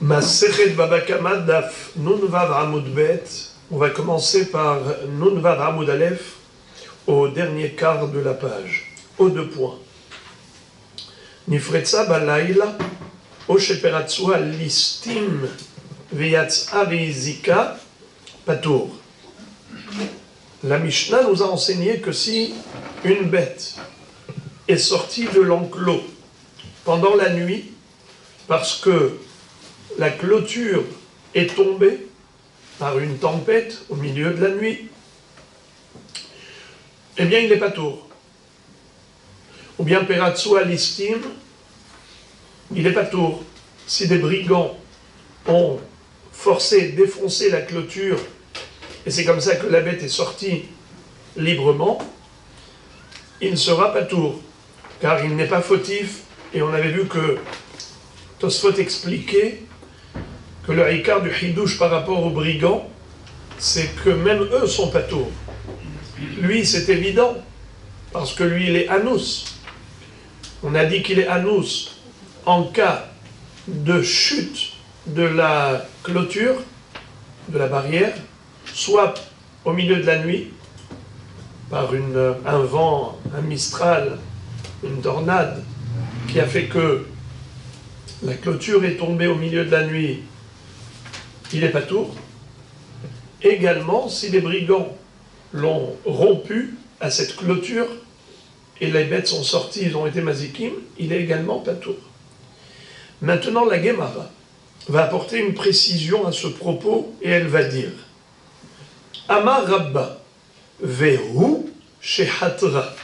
Masechet Baba Kama Daf Nun Vav Amud Bet. On va commencer par Nun Vav Amud Aleph au dernier quart de la page, aux deux points. Nifretza Balayla Osheperatsua Listim Veyatsa Veizika Patour. La Mishnah nous a enseigné que si une bête est sortie de l'enclos pendant la nuit parce que la clôture est tombée par une tempête au milieu de la nuit, eh bien il n'est pas tour. Ou bien Peratsu Alistim, il n'est pas tour. Si des brigands ont forcé, défoncé la clôture, et c'est comme ça que la bête est sortie librement, il ne sera pas tour, car il n'est pas fautif, et on avait vu que Tosfot expliquait que le haïkar du Hidouche par rapport aux brigands, c'est que même eux sont pas tours. Lui, c'est évident, parce que lui, il est anous. On a dit qu'il est anous en cas de chute de la clôture, de la barrière, soit au milieu de la nuit, par un vent, un mistral, une tornade, qui a fait que la clôture est tombée au milieu de la nuit, il n'est pas tour. Également, si les brigands l'ont rompu à cette clôture, et les bêtes sont sorties, ils ont été mazikim, il est également pas tour. Maintenant, la Gemara va apporter une précision à ce propos, et elle va dire Amar Rabba Vehu Shehatra.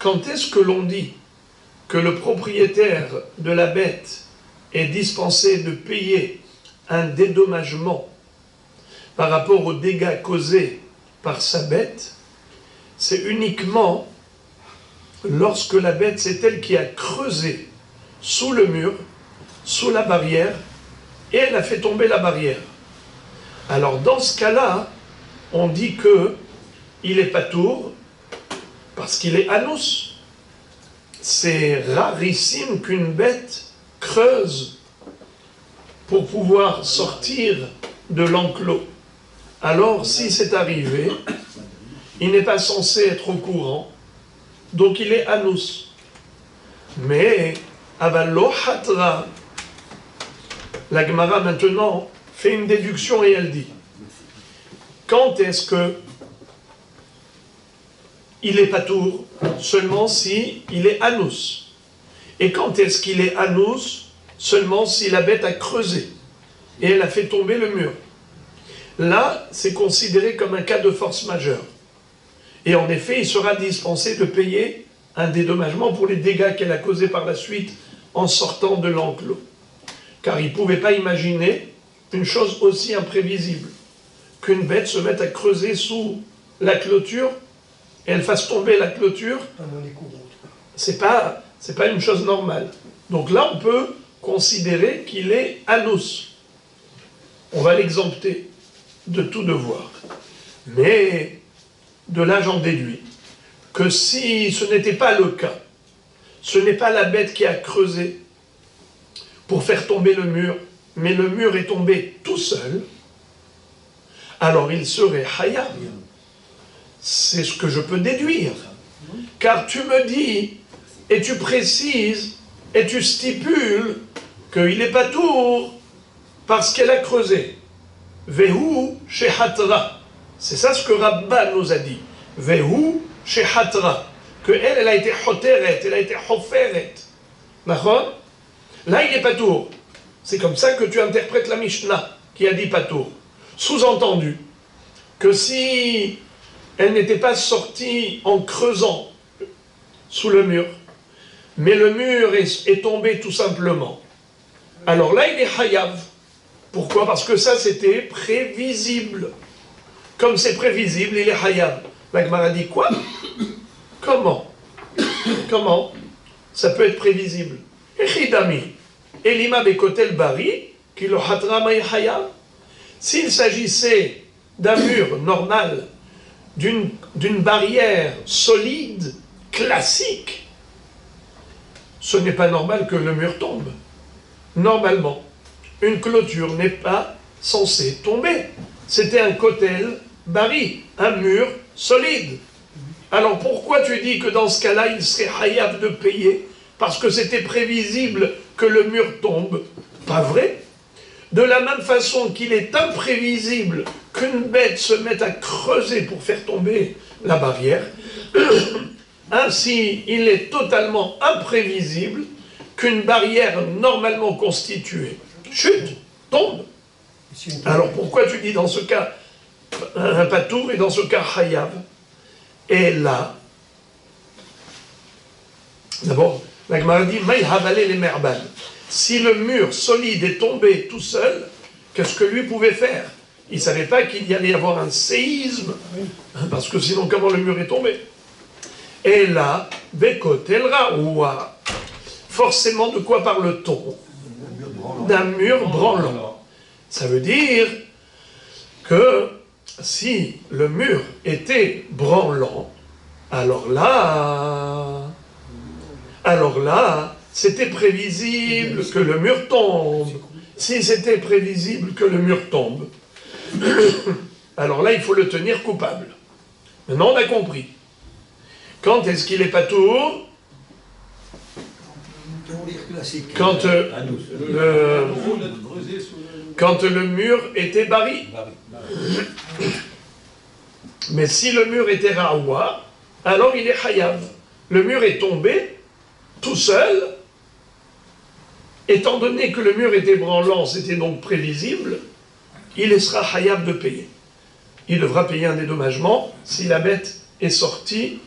Quand est-ce que l'on dit que le propriétaire de la bête est dispensé de payer un dédommagement par rapport aux dégâts causés par sa bête? C'est uniquement lorsque la bête, c'est elle qui a creusé sous le mur, sous la barrière, et elle a fait tomber la barrière. Alors dans ce cas-là, on dit que il est patour parce qu'il est anous. C'est rarissime qu'une bête creuse pour pouvoir sortir de l'enclos. Alors, si c'est arrivé, il n'est pas censé être au courant, donc il est anous. Mais, avalo hatra, la Gemara maintenant fait une déduction et elle dit, quand est-ce que il est patour? Seulement si il est anous. Et quand est-ce qu'il est anous? Seulement si la bête a creusé et elle a fait tomber le mur. Là, c'est considéré comme un cas de force majeure. Et en effet, il sera dispensé de payer un dédommagement pour les dégâts qu'elle a causés par la suite en sortant de l'enclos. Car il ne pouvait pas imaginer une chose aussi imprévisible, qu'une bête se mette à creuser sous la clôture et elle fasse tomber la clôture. C'est pas une chose normale. Donc là, on peut considérer qu'il est anous. On va l'exempter de tout devoir. Mais de là, j'en déduis que si ce n'était pas le cas, ce n'est pas la bête qui a creusé pour faire tomber le mur, mais le mur est tombé tout seul, alors il serait hayab. C'est ce que je peux déduire. Car tu me dis, et tu précises, et tu stipules qu'il n'est pas tour parce qu'elle a creusé. Vehu shehatra. C'est ça ce que Rabba nous a dit. Vehu shehatra. Que elle a été hoteret, elle a été hoferet. D'accord? Là, il n'est pas tour. C'est comme ça que tu interprètes la Mishnah qui a dit pas tour. Sous-entendu que si elle n'était pas sortie en creusant sous le mur, mais le mur est tombé tout simplement, alors là, il est hayav. Pourquoi? Parce que ça, c'était prévisible. Comme c'est prévisible, il est hayav. La Gemara dit quoi? Comment? Comment ça peut être prévisible? Echidami, elima bekotel bari, ki lo hatra may hayav. S'il s'agissait d'un mur normal, d'une barrière solide, classique, ce n'est pas normal que le mur tombe. Normalement, une clôture n'est pas censée tomber. C'était un kotel bari, un mur solide. Alors pourquoi tu dis que dans ce cas-là, il serait hayab de payer? Parce que c'était prévisible que le mur tombe. Pas vrai. De la même façon qu'il est imprévisible qu'une bête se mette à creuser pour faire tomber la barrière, ainsi il est totalement imprévisible qu'une barrière normalement constituée chute, tombe. Alors pourquoi tu dis dans ce cas un patour et dans ce cas hayab? Et là, d'abord, la Gemara dit Maï havalé les merban. Si le mur solide est tombé tout seul, qu'est-ce que lui pouvait faire? Il ne savait pas qu'il y allait y avoir un séisme, parce que sinon, comment le mur est tombé? Et là, Bekotel Raoua. Forcément, de quoi parle-t-on? D'un mur branlant. Ça veut dire que si le mur était branlant, alors là, c'était prévisible que le mur tombe. Si c'était prévisible que le mur tombe, alors là, il faut le tenir coupable. Maintenant, on a compris. Quand est-ce qu'il est patour? Quand le mur était bari. Mais si le mur était raoua, alors il est hayav. Le mur est tombé tout seul. Étant donné que le mur était branlant, c'était donc prévisible, il sera hayav de payer. Il devra payer un dédommagement si la bête est sortie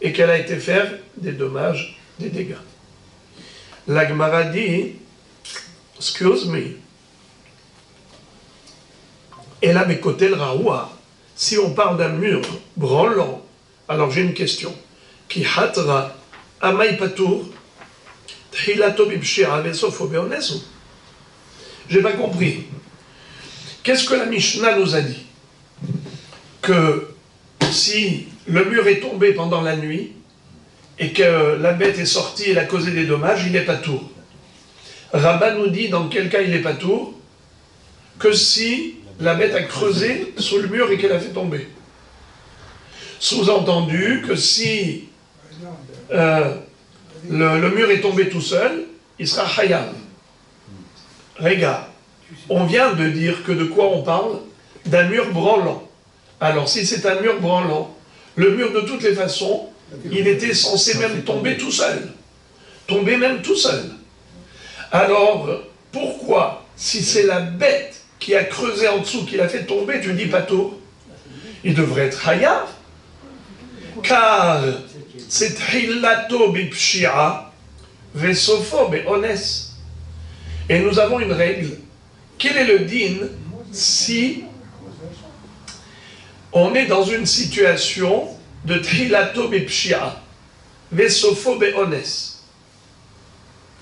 et qu'elle a été faire des dommages, des dégâts. La Gemara dit, excuse me, et là, mais côté le raoua, si on parle d'un mur branlant, alors j'ai une question. Qui hatra amay patour, tchilato bibshira vesofo beonesu. J'ai pas compris. Qu'est-ce que la Mishnah nous a dit? Que si le mur est tombé pendant la nuit et que la bête est sortie et elle a causé des dommages, il est patour. Rabbah nous dit dans quel cas il est patour? Que si la bête a creusé sous le mur et qu'elle a fait tomber. Sous-entendu que si le mur est tombé tout seul, il sera hayab. Regarde, on vient de dire que de quoi on parle? D'un mur branlant. Alors si c'est un mur branlant, le mur de toutes les façons, il était censé même tomber tout seul. Tomber même tout seul. Alors, pourquoi, si c'est la bête qui a creusé en dessous, qui l'a fait tomber, tu dis patour? Il devrait être hayab. Car c'est hilato bipshia vesofo beones. Et nous avons une règle. Quel est le din si on est dans une situation de hilato bipshia vesofo beones?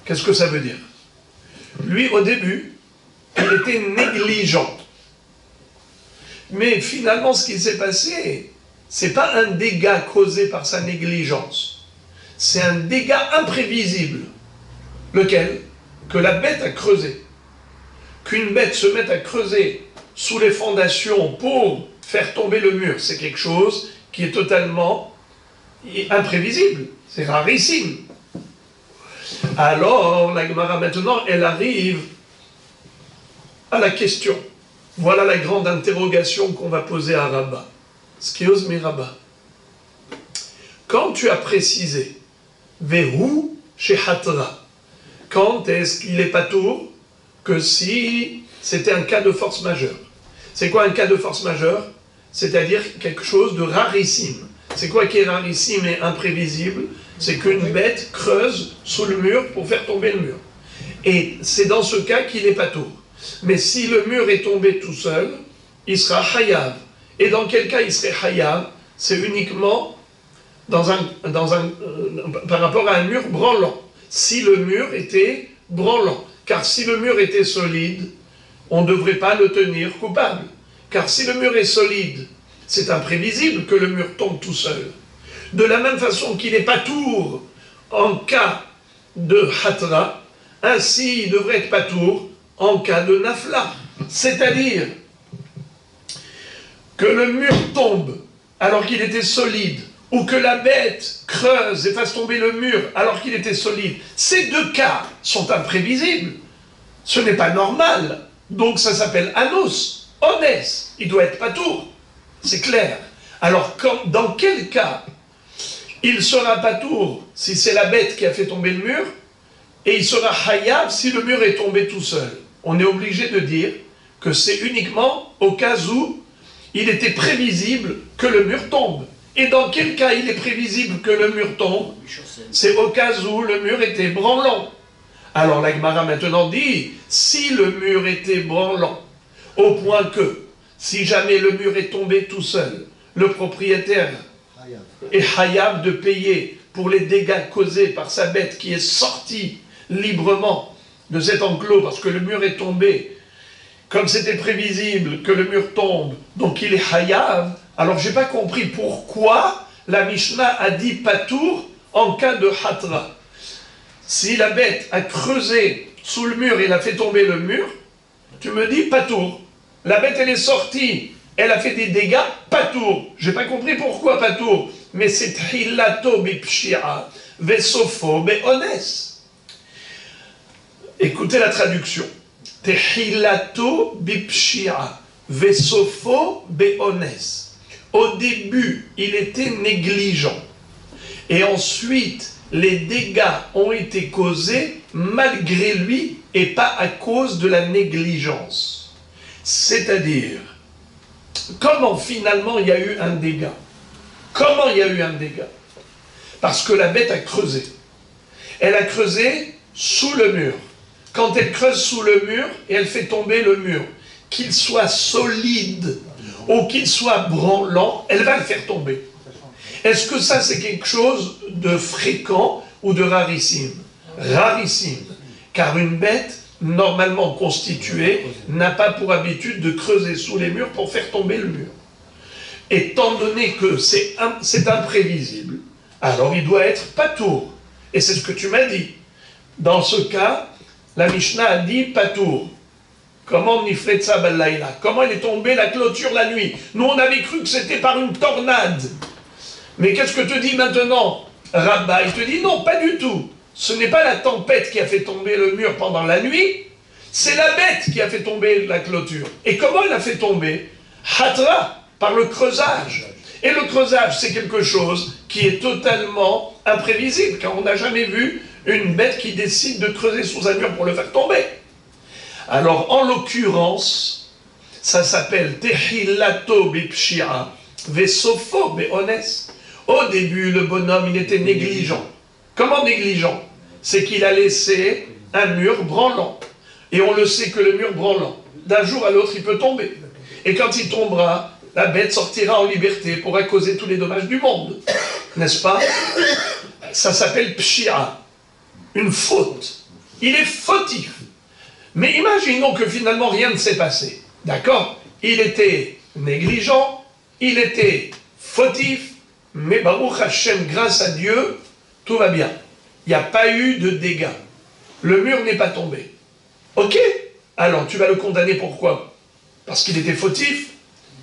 Qu'est-ce que ça veut dire? Lui, au début, il était négligent. Mais finalement, ce qui s'est passé, c'est pas un dégât causé par sa négligence. C'est un dégât imprévisible. Lequel? Que la bête a creusé. Qu'une bête se mette à creuser sous les fondations pour faire tomber le mur, c'est quelque chose qui est totalement imprévisible. C'est rarissime. Alors, la Gemara maintenant, elle arrive à la question. Voilà la grande interrogation qu'on va poser à Rabbah. Excuse me, Rabbah. Quand tu as précisé Vehu Shehatra, quand est-ce qu'il est patour? Que si c'était un cas de force majeure. C'est quoi un cas de force majeure? C'est-à-dire quelque chose de rarissime. C'est quoi qui est rarissime et imprévisible? C'est qu'une bête creuse sous le mur pour faire tomber le mur. Et c'est dans ce cas qu'il est patour. Mais si le mur est tombé tout seul, il sera hayav. Et dans quel cas il serait hayav? C'est uniquement par rapport à un mur branlant. Si le mur était branlant. Car si le mur était solide, on ne devrait pas le tenir coupable. Car si le mur est solide, c'est imprévisible que le mur tombe tout seul. De la même façon qu'il est patour en cas de hatra, ainsi il devrait être patour en cas de nafla. C'est-à-dire que le mur tombe alors qu'il était solide, ou que la bête creuse et fasse tomber le mur alors qu'il était solide. Ces deux cas sont imprévisibles. Ce n'est pas normal. Donc ça s'appelle anos, onès. Il doit être patour. C'est clair. Alors dans quel cas il sera patour si c'est la bête qui a fait tomber le mur, et il sera hayab si le mur est tombé tout seul? On est obligé de dire que c'est uniquement au cas où il était prévisible que le mur tombe. Et dans quel cas il est prévisible que le mur tombe? C'est au cas où le mur était branlant. Alors la Gemara maintenant dit, si le mur était branlant, au point que, si jamais le mur est tombé tout seul, le propriétaire est hayab de payer pour les dégâts causés par sa bête qui est sortie librement de cet enclos parce que le mur est tombé, comme c'était prévisible que le mur tombe, donc il est hayab. Alors j'ai pas compris pourquoi la Mishnah a dit patour en cas de hatra. Si la bête a creusé sous le mur et elle a fait tomber le mur, tu me dis patour. La bête elle est sortie, elle a fait des dégâts, patour. J'ai pas compris pourquoi patour, mais c'est hilato bipshia vesofo beones. Écoutez la traduction. Tehilato bipshia vesofo beones. Au début, il était négligent. Et ensuite, les dégâts ont été causés malgré lui et pas à cause de la négligence. C'est-à-dire, comment finalement il y a eu un dégât? Comment il y a eu un dégât? Parce que la bête a creusé. Elle a creusé sous le mur. Quand elle creuse sous le mur et elle fait tomber le mur, qu'il soit solide ou qu'il soit branlant, elle va le faire tomber. Est-ce que ça c'est quelque chose de fréquent ou de rarissime? Rarissime. Car une bête, normalement constituée, n'a pas pour habitude de creuser sous les murs pour faire tomber le mur. Étant donné que c'est imprévisible, alors il doit être patour. Et c'est ce que tu m'as dit. Dans ce cas, la Mishnah a dit patour. Comment Nifletza Balayla? Comment elle est tombée la clôture la nuit? Nous on avait cru que c'était par une tornade. Mais qu'est-ce que te dit maintenant Rabba? Il te dit non, pas du tout. Ce n'est pas la tempête qui a fait tomber le mur pendant la nuit, c'est la bête qui a fait tomber la clôture. Et comment elle a fait tomber? Hatra, par le creusage. Et le creusage, c'est quelque chose qui est totalement imprévisible, car on n'a jamais vu une bête qui décide de creuser sous un mur pour le faire tomber. Alors, en l'occurrence, ça s'appelle Tehilato bipshia vesofo beones. Au début, le bonhomme, il était négligent. Comment négligent? C'est qu'il a laissé un mur branlant. Et on le sait que le mur branlant, d'un jour à l'autre, il peut tomber. Et quand il tombera, la bête sortira en liberté, pourra causer tous les dommages du monde. N'est-ce pas? Ça s'appelle pshia, une faute. Il est fautif. Mais imaginons que finalement rien ne s'est passé. D'accord? Il était négligent, il était fautif, mais Baruch Hashem, grâce à Dieu, tout va bien. Il n'y a pas eu de dégâts. Le mur n'est pas tombé. Ok? Alors, tu vas le condamner pourquoi? Parce qu'il était fautif,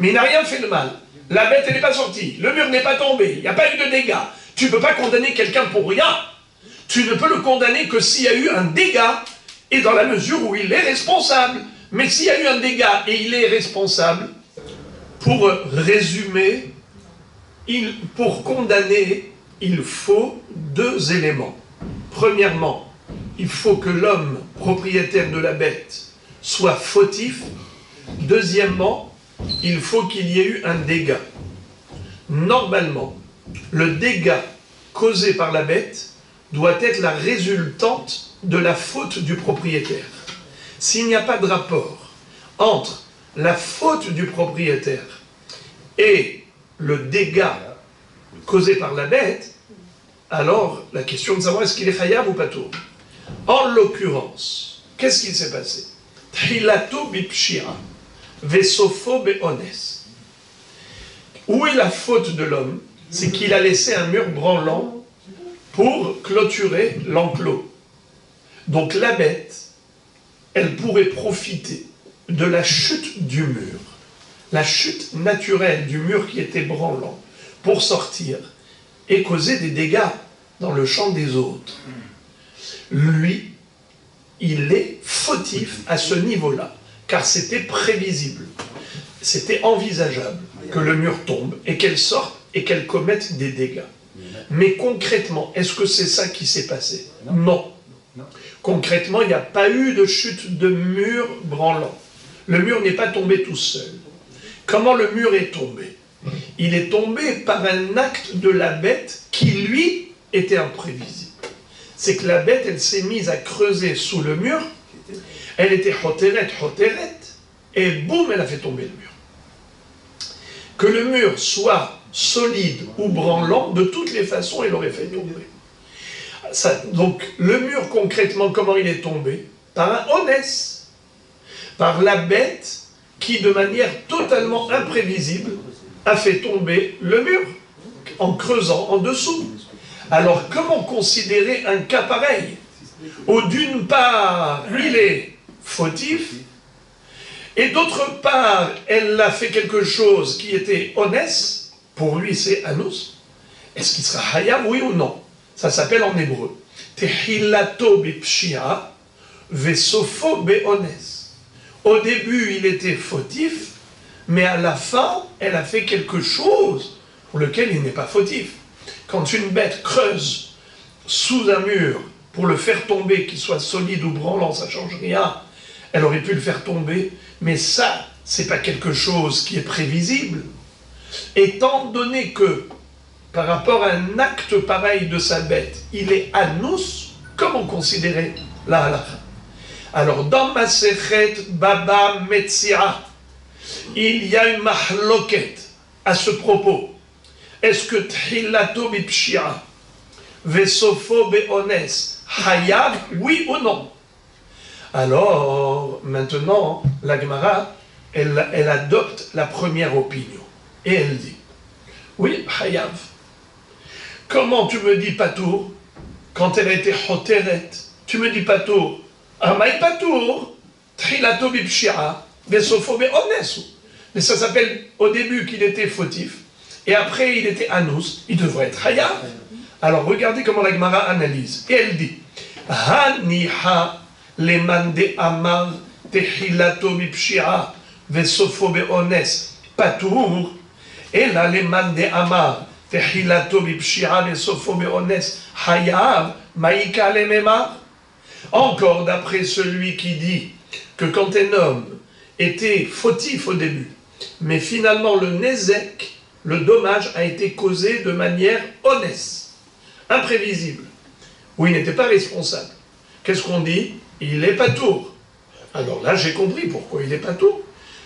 mais il n'a rien fait de mal. La bête, elle n'est pas sortie. Le mur n'est pas tombé. Il n'y a pas eu de dégâts. Tu ne peux pas condamner quelqu'un pour rien. Tu ne peux le condamner que s'il y a eu un dégât et dans la mesure où il est responsable. Mais s'il y a eu un dégât et il est responsable, pour résumer, pour condamner, il faut deux éléments. Premièrement, il faut que l'homme propriétaire de la bête soit fautif. Deuxièmement, il faut qu'il y ait eu un dégât. Normalement, le dégât causé par la bête doit être la résultante de la faute du propriétaire. S'il n'y a pas de rapport entre la faute du propriétaire et le dégât causé par la bête, alors la question de savoir est-ce qu'il est khayab ou pas tout. En l'occurrence, qu'est-ce qui s'est passé? Hilato bipshia, vesofo beones. Où est la faute de l'homme? C'est qu'il a laissé un mur branlant pour clôturer l'enclos. Donc la bête, elle pourrait profiter de la chute du mur, la chute naturelle du mur qui était branlant, pour sortir et causer des dégâts dans le champ des autres. Lui, il est fautif à ce niveau-là, car c'était prévisible. C'était envisageable que le mur tombe et qu'elle sorte et qu'elle commette des dégâts. Mais concrètement, est-ce que c'est ça qui s'est passé? Non. Concrètement, il n'y a pas eu de chute de mur branlant. Le mur n'est pas tombé tout seul. Comment le mur est tombé? Il est tombé par un acte de la bête qui, lui, était imprévisible. C'est que la bête, elle s'est mise à creuser sous le mur, elle était hoteret, et boum, elle a fait tomber le mur. Que le mur soit solide ou branlant, de toutes les façons, il aurait fait tomber. Donc, le mur, concrètement, comment il est tombé? Par un honnête, par la bête qui, de manière totalement imprévisible, a fait tomber le mur, en creusant en dessous. Alors, comment considérer un cas pareil, où d'une part, il est fautif, et d'autre part, elle a fait quelque chose qui était honnête, pour lui c'est anus, est-ce qu'il sera hayab, oui ou non? Ça s'appelle en hébreu tehilato bipshia vesofo beones. Au début, il était fautif, mais à la fin, elle a fait quelque chose pour lequel il n'est pas fautif. Quand une bête creuse sous un mur pour le faire tomber, qu'il soit solide ou branlant, ça ne change rien, elle aurait pu le faire tomber, mais ça, c'est pas quelque chose qui est prévisible. Étant donné que, par rapport à un acte pareil de sa bête, il est anus, comment considérer la halakha? Alors, dans Masechet Baba Metzia, il y a une mahloket à ce propos. Est-ce que Tchilato bipshia vesofo beones hayab, oui ou non? Alors, maintenant, la Gemara, elle adopte la première opinion. Et elle dit, oui, hayav. Comment tu me dis patour quand elle a été hoteret? Tu me dis patour. Amay patour, trilato bipshia, vesofo beonesu. Mais ça s'appelle au début qu'il était fautif, et après il était anus, il devrait être hayav. Alors regardez comment la Gemara analyse. Et elle dit, Haniha leman de amar tehilato bipshia, vesofo beones, patour. Et là, les man de amar, tehilato bipshia vesofo beones, hayav, maïka le memar. Encore d'après celui qui dit que quand un homme était fautif au début, mais finalement le nezek, le dommage a été causé de manière honnête, imprévisible, où il n'était pas responsable. Qu'est-ce qu'on dit? Il est patour. Alors là, j'ai compris pourquoi il est patour.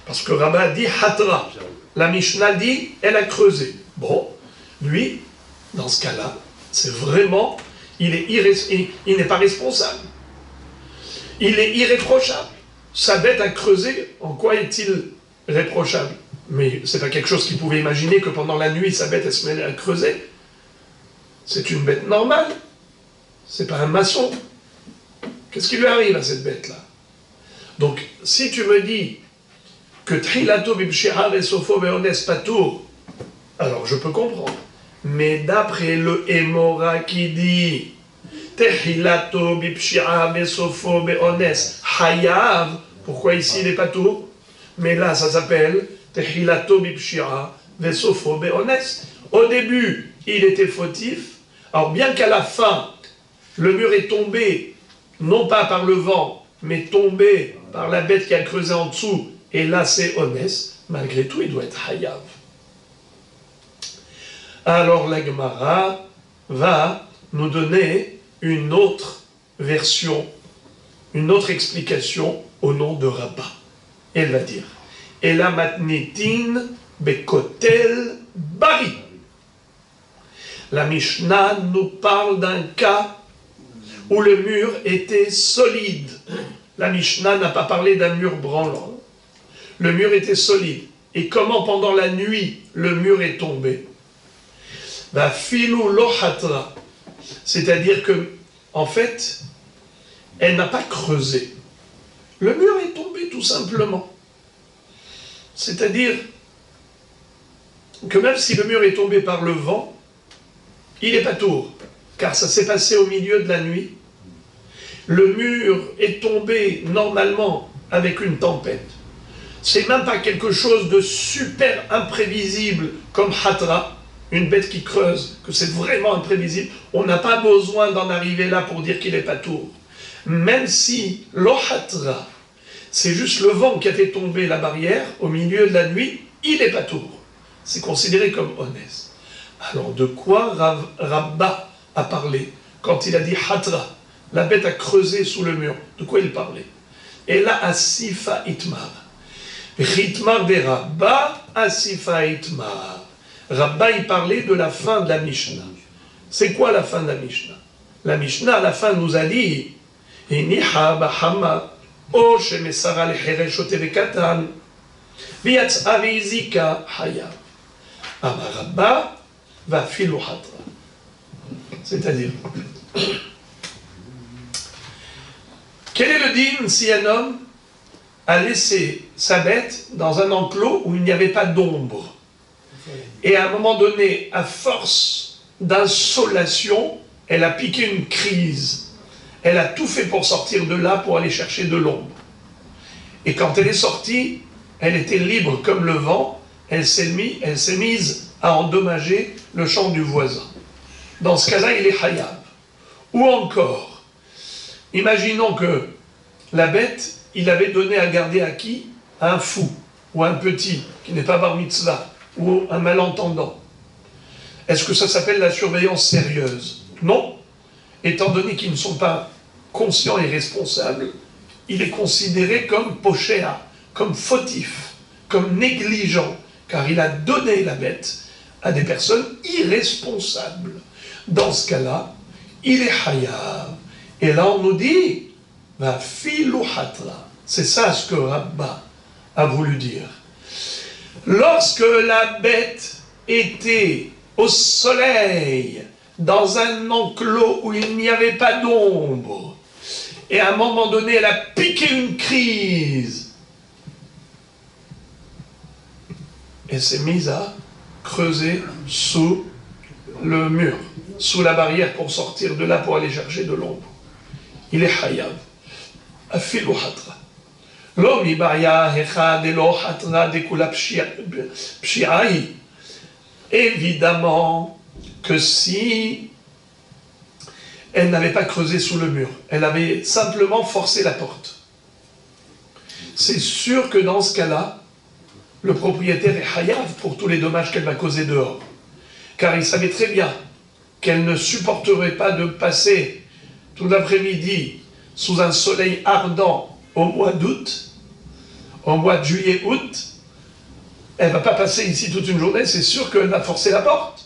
Parce que Rabbah dit hatra. La Mishnah dit, elle a creusé. Bon, lui, dans ce cas-là, c'est vraiment, il n'est pas responsable. Il est irréprochable. Sa bête a creusé, en quoi est-il réprochable? Mais c'est pas quelque chose qu'il pouvait imaginer que pendant la nuit, sa bête, elle se met à creuser. C'est une bête normale. C'est pas un maçon. Qu'est-ce qui lui arrive à cette bête-là? Donc, si tu me dis que Trilato bibshira vesofo beones patour, alors je peux comprendre. Mais d'après le Hémora qui dit Trilato bibshira vesofo beones hayav, pourquoi ici il n'est pas tout? Mais là ça s'appelle Trilato bibshira vesofo beones. Au début il était fautif, alors bien qu'à la fin le mur est tombé, non pas par le vent, mais tombé par la bête qui a creusé en dessous, et là c'est honnête, malgré tout il doit être hayav. Alors la Gemara va nous donner une autre version, une autre explication au nom de Rabbah. Elle va dire, Ela matnitin bekotel bari. La Mishnah nous parle d'un cas où le mur était solide. La Mishnah n'a pas parlé d'un mur branlant. Le mur était solide. Et comment pendant la nuit le mur est tombé? Bah, filou lohatra. C'est-à-dire que, en fait, elle n'a pas creusé. Le mur est tombé tout simplement. C'est-à-dire que même si le mur est tombé par le vent, il est patour, car ça s'est passé au milieu de la nuit. Le mur est tombé normalement avec une tempête. C'est même pas quelque chose de super imprévisible comme Hatra, une bête qui creuse, que c'est vraiment imprévisible. On n'a pas besoin d'en arriver là pour dire qu'il est patour. Même si l'Ohatra, c'est juste le vent qui a fait tomber la barrière au milieu de la nuit, il est patour. C'est considéré comme honnête. Alors de quoi Rabba a parlé quand il a dit Hatra, la bête a creusé sous le mur? De quoi il parlait? Et là, Asifa Itmar. Ritmar de Rabba, Asifa Itmar. Rabba, il parlait de la fin de la Mishnah. C'est quoi la fin de la Mishnah? La Mishnah, à la fin, nous a dit Iniha Bahama, O Shemesara Lecheresh Otevekatan, Viatsa Veizika Hayab. Amar Rabba, va filouhatra. C'est-à-dire, quel est le dîme si un homme a laissé sa bête dans un enclos où il n'y avait pas d'ombre? Et à un moment donné, à force d'insolation, elle a piqué une crise. Elle a tout fait pour sortir de là, pour aller chercher de l'ombre. Et quand elle est sortie, elle était libre comme le vent, elle s'est mise à endommager le champ du voisin. Dans ce cas-là, il est hayab. Ou encore, imaginons que la bête, il avait donné à garder à qui? À un fou, ou un petit, qui n'est pas bar mitzvah, ou un malentendant. Est-ce que ça s'appelle la surveillance sérieuse? Non. Étant donné qu'ils ne sont pas conscients et responsables, il est considéré comme pochéa, comme fautif, comme négligent, car il a donné la bête à des personnes irresponsables. Dans ce cas-là, il est hayab. Et là, on nous dit, va filouhatra. C'est ça ce que Rabba a voulu dire. Lorsque la bête était au soleil, dans un enclos où il n'y avait pas d'ombre, et à un moment donné, elle a piqué une crise, elle s'est mise à creuser sous le mur, sous la barrière pour sortir de là, pour aller chercher de l'ombre. Il est hayab. Afilu hatra. Lo mi baya echad elo hatra dekula pshi'ai. Évidemment que si elle n'avait pas creusé sous le mur, elle avait simplement forcé la porte, c'est sûr que dans ce cas-là, le propriétaire est hayab pour tous les dommages qu'elle va causer dehors. Car il savait très bien qu'elle ne supporterait pas de passer tout l'après-midi sous un soleil ardent au mois d'août, au mois de juillet-août. Elle ne va pas passer ici toute une journée, c'est sûr qu'elle va forcer la porte.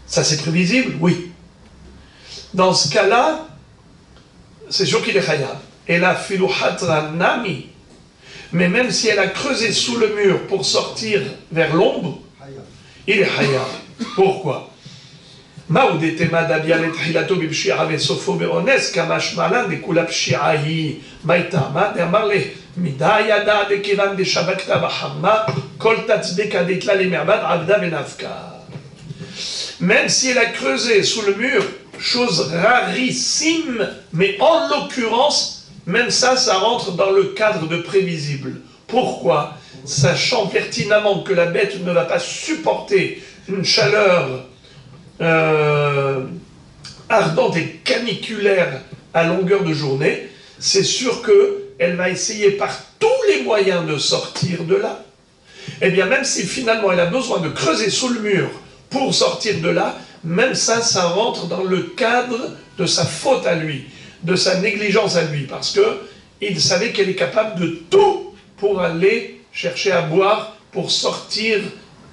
Ça c'est prévisible, oui. Dans ce cas-là, c'est sûr qu'il est hayab. Et la filouhatra nami, mais même si elle a creusé sous le mur pour sortir vers l'ombre, il est hayab. Pourquoi? Maoudetema dabialet hilato bibshia vesofo beones kamashmalan de kula pshiahi maitama de amarle midayada de kivan de shabakta bahamma kol tatsdeka detla le merbad abda benafka. Même si elle a creusé sous le mur, chose rarissime, mais en l'occurrence, même ça rentre dans le cadre de prévisible. Pourquoi? Sachant pertinemment que la bête ne va pas supporter une chaleur ardente et caniculaire à longueur de journée, c'est sûr qu'elle va essayer par tous les moyens de sortir de là. Eh bien, même si finalement elle a besoin de creuser sous le mur pour sortir de là, même ça rentre dans le cadre de sa faute à lui, de sa négligence à lui, parce qu'il savait qu'elle est capable de tout pour aller chercher à boire, pour sortir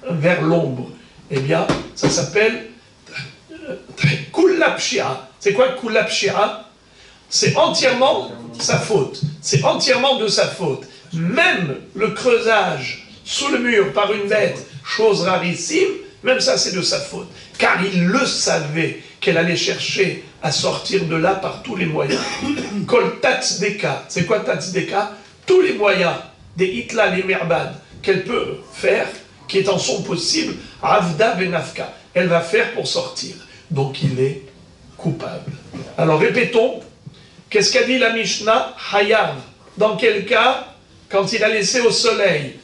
vers l'ombre. Eh bien, ça s'appelle Kula Pshia. C'est quoi Kula Pshia? C'est entièrement sa faute. C'est entièrement de sa faute. Même le creusage sous le mur par une bête, chose rarissime, même ça c'est de sa faute. Car il le savait qu'elle allait chercher à sortir de là par tous les moyens. Kol tatzdeka, c'est quoi tatzdeka? Tous les moyens des hitla, les merbad, qu'elle peut faire, qui est en son possible, avda benafka, elle va faire pour sortir. Donc il est coupable. Alors répétons, qu'est-ce qu'a dit la Mishnah? Hayav. Dans quel cas? Quand il a laissé au soleil.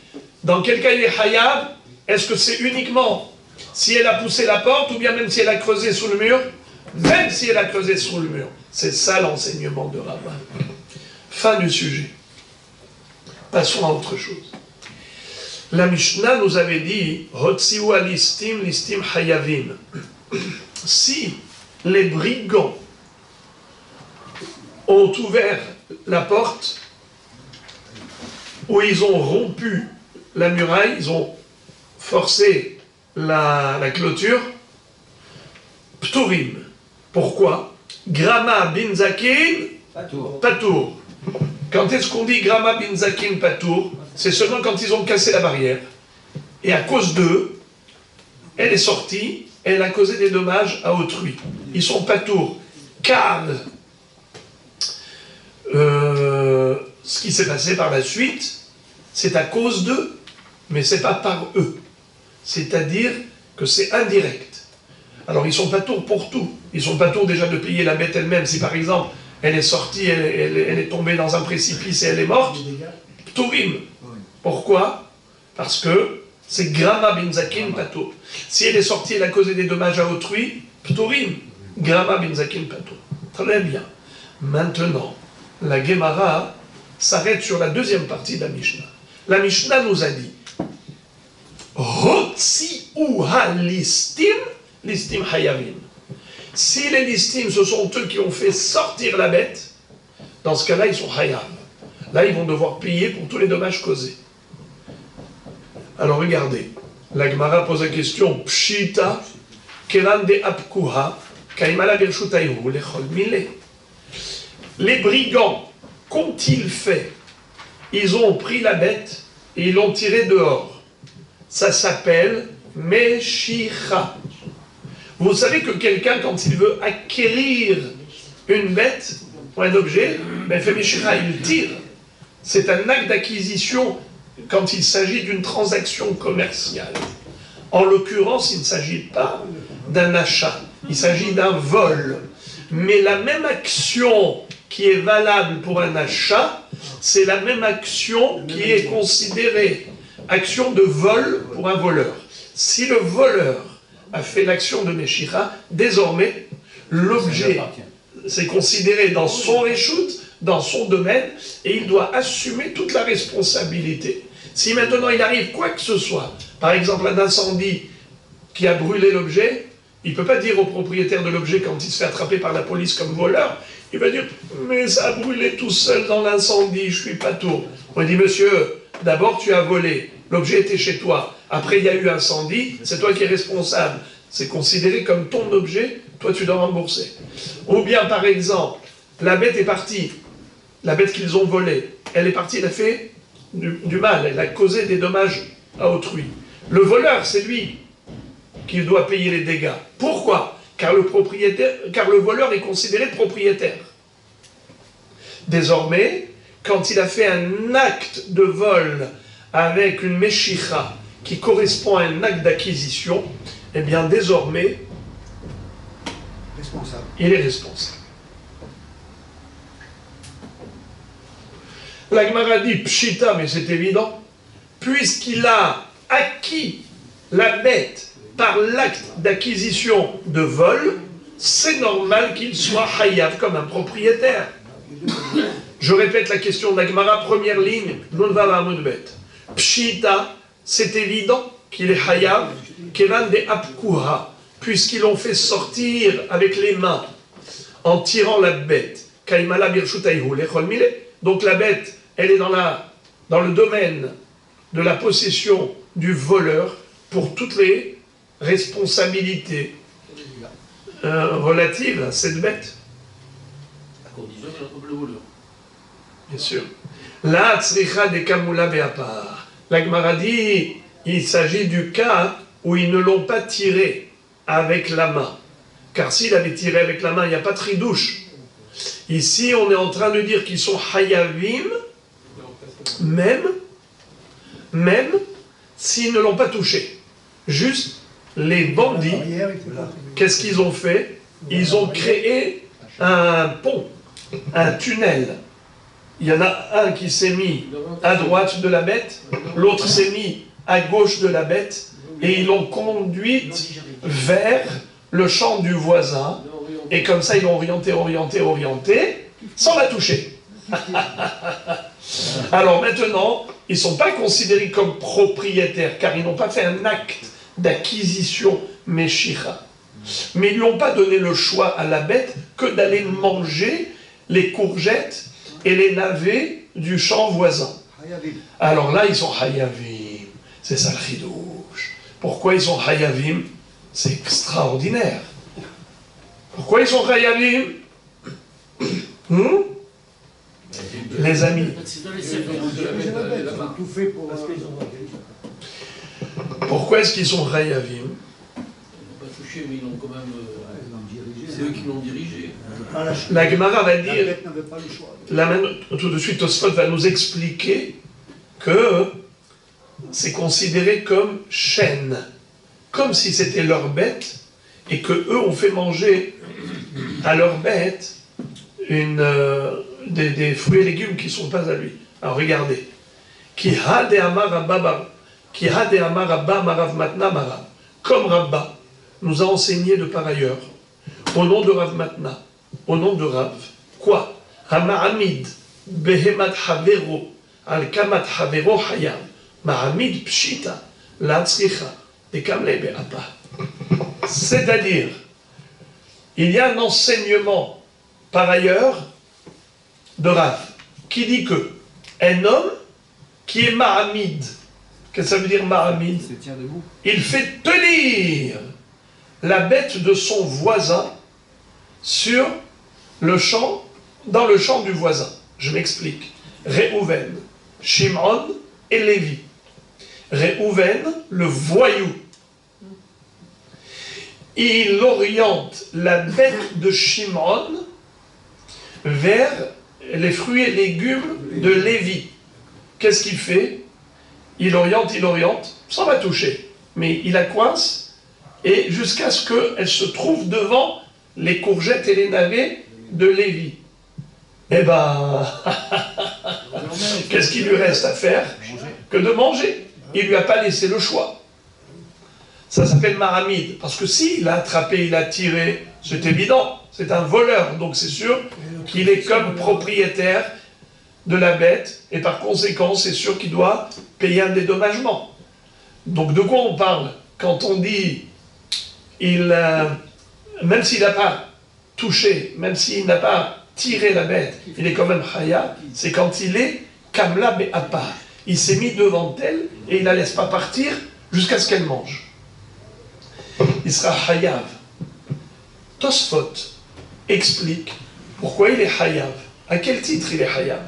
Dans quel cas il est hayav? Est-ce que c'est uniquement si elle a poussé la porte ou bien même si elle a creusé sous le mur? Même si elle a creusé sous le mur. C'est ça l'enseignement de Rabbin. Fin du sujet. Passons à autre chose. La Mishnah nous avait dit Hotziwa listim, listim hayavim. Si les brigands ont ouvert la porte, où ils ont rompu la muraille, ils ont forcé la clôture, Pturim. Pourquoi? Grama bin Zakin, Patour. Quand est-ce qu'on dit Grama bin Zakin, Patour? C'est seulement quand ils ont cassé la barrière. Et à cause d'eux, elle est sortie, elle a causé des dommages à autrui. Ils sont Patour. Car ce qui s'est passé par la suite, c'est à cause d'eux, mais c'est pas par eux. C'est-à-dire que c'est indirect. Alors ils sont pas tours pour tout. Ils sont pas tours déjà de payer la bête elle-même. Si par exemple elle est sortie, elle est tombée dans un précipice et elle est morte, Ptourim. Pourquoi? Parce que c'est Grama bin Zakin Patour. Si elle est sortie, elle a causé des dommages à autrui, Ptourim. Grama bin Zakin Patour. Très bien. Maintenant, la Gemara s'arrête sur la deuxième partie de la Mishnah. La Mishnah nous a dit Hotsi uha listim, listim hayavim. Si les listim, ce sont eux qui ont fait sortir la bête, dans ce cas-là, ils sont hayav. Là, ils vont devoir payer pour tous les dommages causés. Alors regardez, la Gemara pose la question Pshita, keran de apkuha, kaimala birshutayhu, lechol mile. Les brigands, qu'ont-ils fait? Ils ont pris la bête et ils l'ont tirée dehors. Ça s'appelle Meshicha. Vous savez que quelqu'un, quand il veut acquérir une bête ou un objet, ben, fait Meshicha, il le tire. C'est un acte d'acquisition quand il s'agit d'une transaction commerciale. En l'occurrence, il ne s'agit pas d'un achat, il s'agit d'un vol. Mais la même action qui est valable pour un achat, c'est la même action qui est considérée action de vol pour un voleur. Si le voleur a fait l'action de Meshicha, désormais, l'objet, c'est considéré dans son réchoute, dans son domaine, et il doit assumer toute la responsabilité. Si maintenant il arrive quoi que ce soit, par exemple un incendie qui a brûlé l'objet, il ne peut pas dire au propriétaire de l'objet quand il se fait attraper par la police comme voleur, il va dire « mais ça a brûlé tout seul dans l'incendie, je suis pas tout ». On dit « monsieur, d'abord tu as volé, l'objet était chez toi, après il y a eu incendie, c'est toi qui es responsable, c'est considéré comme ton objet, toi tu dois rembourser ». Ou bien par exemple, la bête est partie, la bête qu'ils ont volée, elle est partie, elle a fait du mal, elle a causé des dommages à autrui. Le voleur, c'est lui qui doit payer les dégâts. Pourquoi? Car le voleur est considéré propriétaire. Désormais, quand il a fait un acte de vol avec une meshicha qui correspond à un acte d'acquisition, eh bien désormais, il est responsable. La Gemara dit Pshita, mais c'est évident, puisqu'il a acquis la bête par l'acte d'acquisition de vol, c'est normal qu'il soit hayav comme un propriétaire. Je répète la question de la Gemara, première ligne, Nunvala Amudbet. Pshita, c'est évident qu'il est hayav, keran de apkuha, puisqu'ils l'ont fait sortir avec les mains en tirant la bête. Kaimala birshutayhu lechol mile. Donc la bête, elle est dans le domaine de la possession du voleur pour toutes les responsabilités relatives à cette bête. À condition qu'elle attrape le voleur. Bien sûr. La tzricha de kamula be'apar. La Gemara dit, il s'agit du cas où ils ne l'ont pas tiré avec la main. car s'il avait tiré avec la main, il n'y a pas de ridouche. Ici, on est en train de dire qu'ils sont hayavim, même s'ils ne l'ont pas touché. Juste, les bandits, qu'est-ce qu'ils ont fait? Ils ont créé un pont, un tunnel. Il y en a un qui s'est mis à droite de la bête, l'autre s'est mis à gauche de la bête, et ils l'ont conduite vers le champ du voisin, et comme ça ils l'ont orienté, sans la toucher. Alors maintenant, ils ne sont pas considérés comme propriétaires, car ils n'ont pas fait un acte d'acquisition Meshicha. Mais ils ne lui ont pas donné le choix à la bête que d'aller manger les courgettes et les navets du champ voisin. Alors là, ils sont hayavim. C'est ça le chidouche. Pourquoi ils sont hayavim? C'est extraordinaire. Pourquoi ils sont hayavim? Les amis. Pourquoi est-ce qu'ils sont hayavim? Ils n'ont pas touché, mais ils l'ont quand même. C'est eux qui l'ont dirigé. La Gemara va dire, tout de suite Tosfot va nous expliquer que c'est considéré comme chaîne, comme si c'était leur bête, et que eux ont fait manger à leur bête des fruits et légumes qui ne sont pas à lui. Alors regardez. Comme Rabba nous a enseigné de par ailleurs, au nom de Rav Matna, au nom de Rav, quoi? Hama'amid behemat havero al kamat havero hayam ma'amid pshita la tzricha de kamle be'apa. C'est-à-dire, il y a un enseignement par ailleurs de Rav qui dit que un homme qui est ma'amid, qu'est-ce que ça veut dire ma'amid? Il fait tenir la bête de son voisin sur le champ, dans le champ du voisin. Je m'explique. Réhouven, Shimon et Lévi. Réhouven, le voyou, il oriente la bête de Shimon vers les fruits et légumes de Lévi. Qu'est-ce qu'il fait? Il oriente, sans la toucher. Mais il la coince, et jusqu'à ce qu'elle se trouve devant les courgettes et les navets de Lévi. Eh ben, qu'est-ce qu'il lui reste à faire que de manger? Il ne lui a pas laissé le choix. Ça s'appelle maramide, parce que s'il a attrapé, il a tiré, c'est évident, c'est un voleur, donc c'est sûr qu'il est comme propriétaire de la bête, et par conséquent, c'est sûr qu'il doit payer un dédommagement. Donc de quoi on parle quand on dit, même s'il n'a pas touché, même s'il n'a pas tiré la bête, il est quand même chaya, c'est quand il est kamla be'apa. Il s'est mis devant elle et il ne la laisse pas partir jusqu'à ce qu'elle mange. Il sera hayav. Tosfot explique pourquoi il est hayav. À quel titre il est hayav?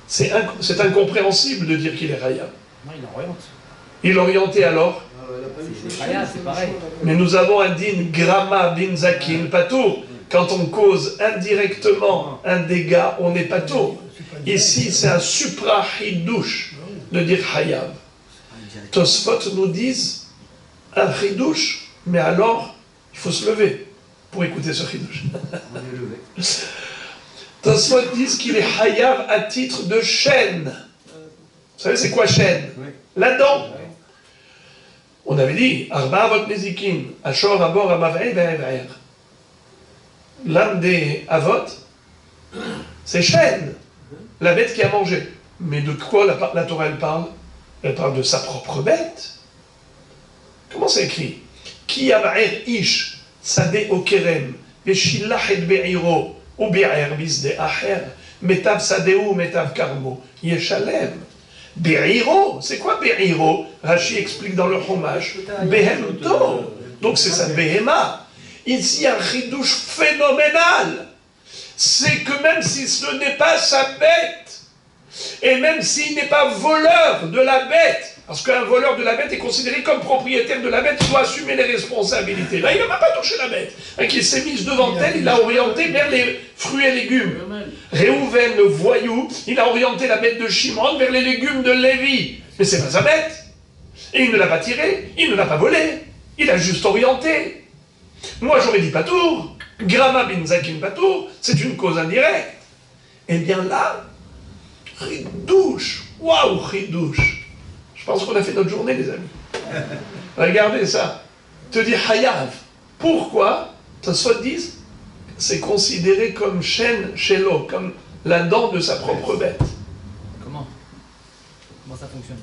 C'est incompréhensible de dire qu'il est hayav. Non, il oriente. Il orientait alors. C'est pareil. Mais nous avons un din grama bin zakin patour. Quand on cause indirectement un dégât, on n'est patour. Ici, c'est un supra-hidouche de dire hayav. Tosfot nous disent un hidouche, mais alors il faut se lever pour écouter ce hidouche. Tosfot disent qu'il est hayav à titre de chaîne. Vous savez c'est quoi chaîne? La dent. On avait dit, Arba avot nezikin, Ashor abor amavei ve'ever. L'âme des avot, c'est chaîne, la bête qui a mangé. Mais de quoi la Torah elle parle? Elle parle de sa propre bête. Comment c'est écrit? Ki ava'er ish, sade okerem, veshilach et be'iro, ou be'er bisde acher, metav sadeu, metav karmo, yeshalem. Be'iro, c'est quoi Be'iro? Rashi explique dans le Chumash. Behemto. Donc c'est sa Behema. Ici, il y a un chidouche phénoménal. C'est que même si ce n'est pas sa bête, et même s'il n'est pas voleur de la bête, Parce qu'un voleur de la bête est considéré comme propriétaire de la bête, il doit assumer les responsabilités. Là, il n'a pas touché la bête. Il s'est mis devant elle, il l'a orienté vers les fruits et légumes. Réhouven, le voyou, il a orienté la bête de Shimon vers les légumes de Lévi. Mais c'est pas sa bête. Et il ne l'a pas tiré, il ne l'a pas volé. Il a juste orienté. Moi, j'aurais dit patour. Grama bin Zakin patour, c'est une cause indirecte. Eh bien là, ridouche. Waouh, ridouche. Je pense qu'on a fait notre journée, les amis. Regardez ça. Te dit Hayav. Pourquoi Tosfot disent c'est considéré comme chêne chez l'eau, comme la dent de sa propre bête. Comment ça fonctionne?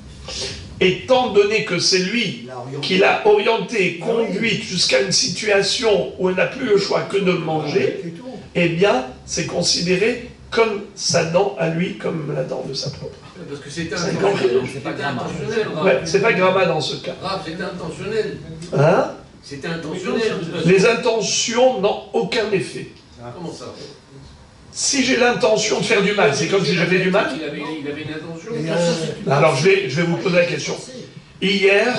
Étant donné que c'est lui qui l'a orienté, conduite jusqu'à une situation où elle n'a plus le choix que de le manger, eh bien, c'est considéré comme sa dent à lui, comme la dent de sa propre. Parce que c'était intentionnel. Ouais, c'est pas Grama dans ce cas. C'était intentionnel. Hein? C'était intentionnel. Les intentions n'ont aucun effet. Comment ça? Si j'ai l'intention de faire du mal, c'est comme si j'avais du mal. Il avait une intention. Alors je vais vous poser la question. Hier,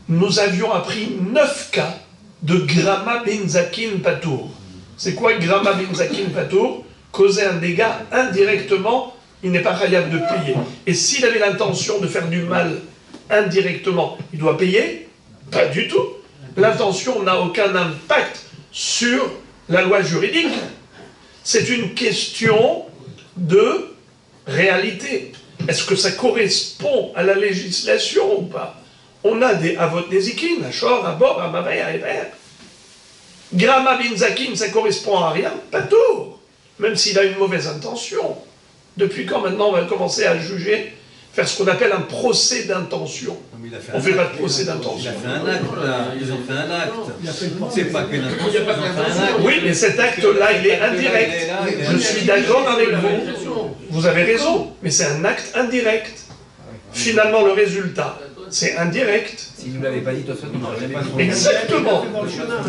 nous avions appris 9 cas de Grama Benzakin Patour. C'est quoi Grama Benzakin Patour? Causer un dégât indirectement, il n'est pas capable de payer. Et s'il avait l'intention de faire du mal indirectement, il doit payer? Pas du tout. L'intention n'a aucun impact sur la loi juridique. C'est une question de réalité. Est-ce que ça correspond à la législation ou pas? On a des avot nezikin, Ashor, Abor, Amavay, Aéver. Grama bin Zakin, ça correspond à rien, pas tout. Même s'il a une mauvaise intention. Depuis quand maintenant on va commencer à juger, faire ce qu'on appelle un procès d'intention? On ne fait pas de procès d'intention. Il a fait un acte, là. Ils ont fait un acte. C'est pas qu'une intention. Il n'y a pas qu'un acte. Oui, mais cet acte-là, il est indirect. Je suis d'accord avec vous. Vous avez raison, mais c'est un acte indirect. Finalement, le résultat, c'est indirect. Si vous ne l'avez pas dit, toi, vous n'aurez jamais dit. Exactement.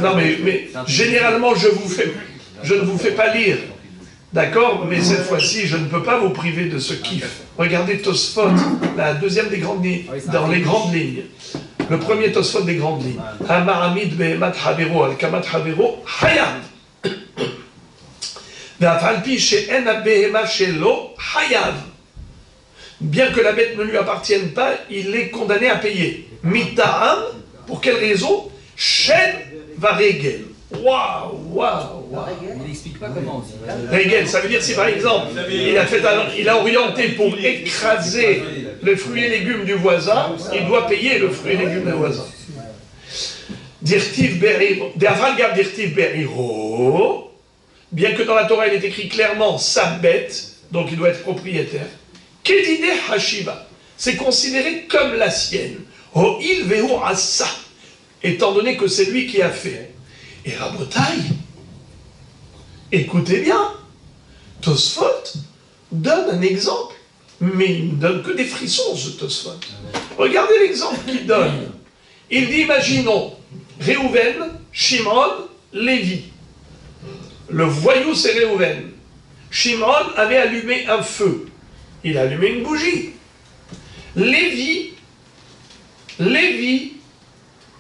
Non, mais généralement, je ne vous fais pas lire. D'accord? Mais cette fois-ci, je ne peux pas vous priver de ce kiff. Regardez Tosfot, la deuxième des grandes lignes, dans les grandes lignes. Le premier Tosfot des grandes lignes. Hamaramid behemat havero, al-kamat havero, hayab. Ve'afalpi she'en ha-behema shelo, hayab. Bien que la bête ne lui appartienne pas, il est condamné à payer. Mita'am, pour quelle raison? Shen va regel. Waouh. Il n'explique pas comment aussi. Regel, ça veut dire si par exemple, il a orienté pour écraser les fruits et légumes du voisin, il doit payer le fruit et légumes du voisin. Dirtiv beriro, d'Avralgab dirtiv beriro, bien que dans la Torah il est écrit clairement sa bête, donc il doit être propriétaire. Kedide hashiva, c'est considéré comme la sienne. Oh il vehu asa, étant donné que c'est lui qui a fait. Et Rabotai, écoutez bien, Tosfot donne un exemple, mais il ne donne que des frissons, ce Tosfot. Regardez l'exemple qu'il donne. Il dit, imaginons, Réhouven, Shimon, Lévi. Le voyou, c'est Réhouven. Shimon avait allumé un feu. Il a allumé une bougie. Lévi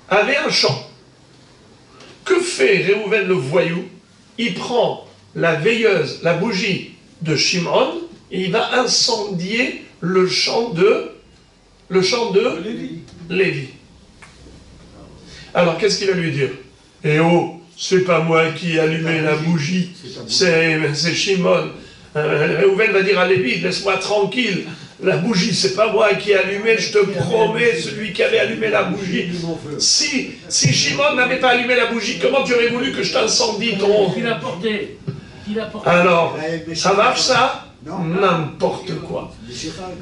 avait un champ. Que fait Réhouven le voyou? Il prend la veilleuse, la bougie de Shimon, et il va incendier le champ de Lévi. Alors qu'est-ce qu'il va lui dire? Eh oh, c'est pas moi qui ai allumé la bougie, c'est Shimon. Réhouven va dire à Lévi, laisse-moi tranquille. La bougie, c'est pas moi qui ai allumé, je te promets, celui qui avait allumé la bougie. Si Shimon n'avait pas allumé la bougie, comment tu aurais voulu que je t'incendie ton... Qui l'a porté? Alors, ça marche ça? N'importe quoi.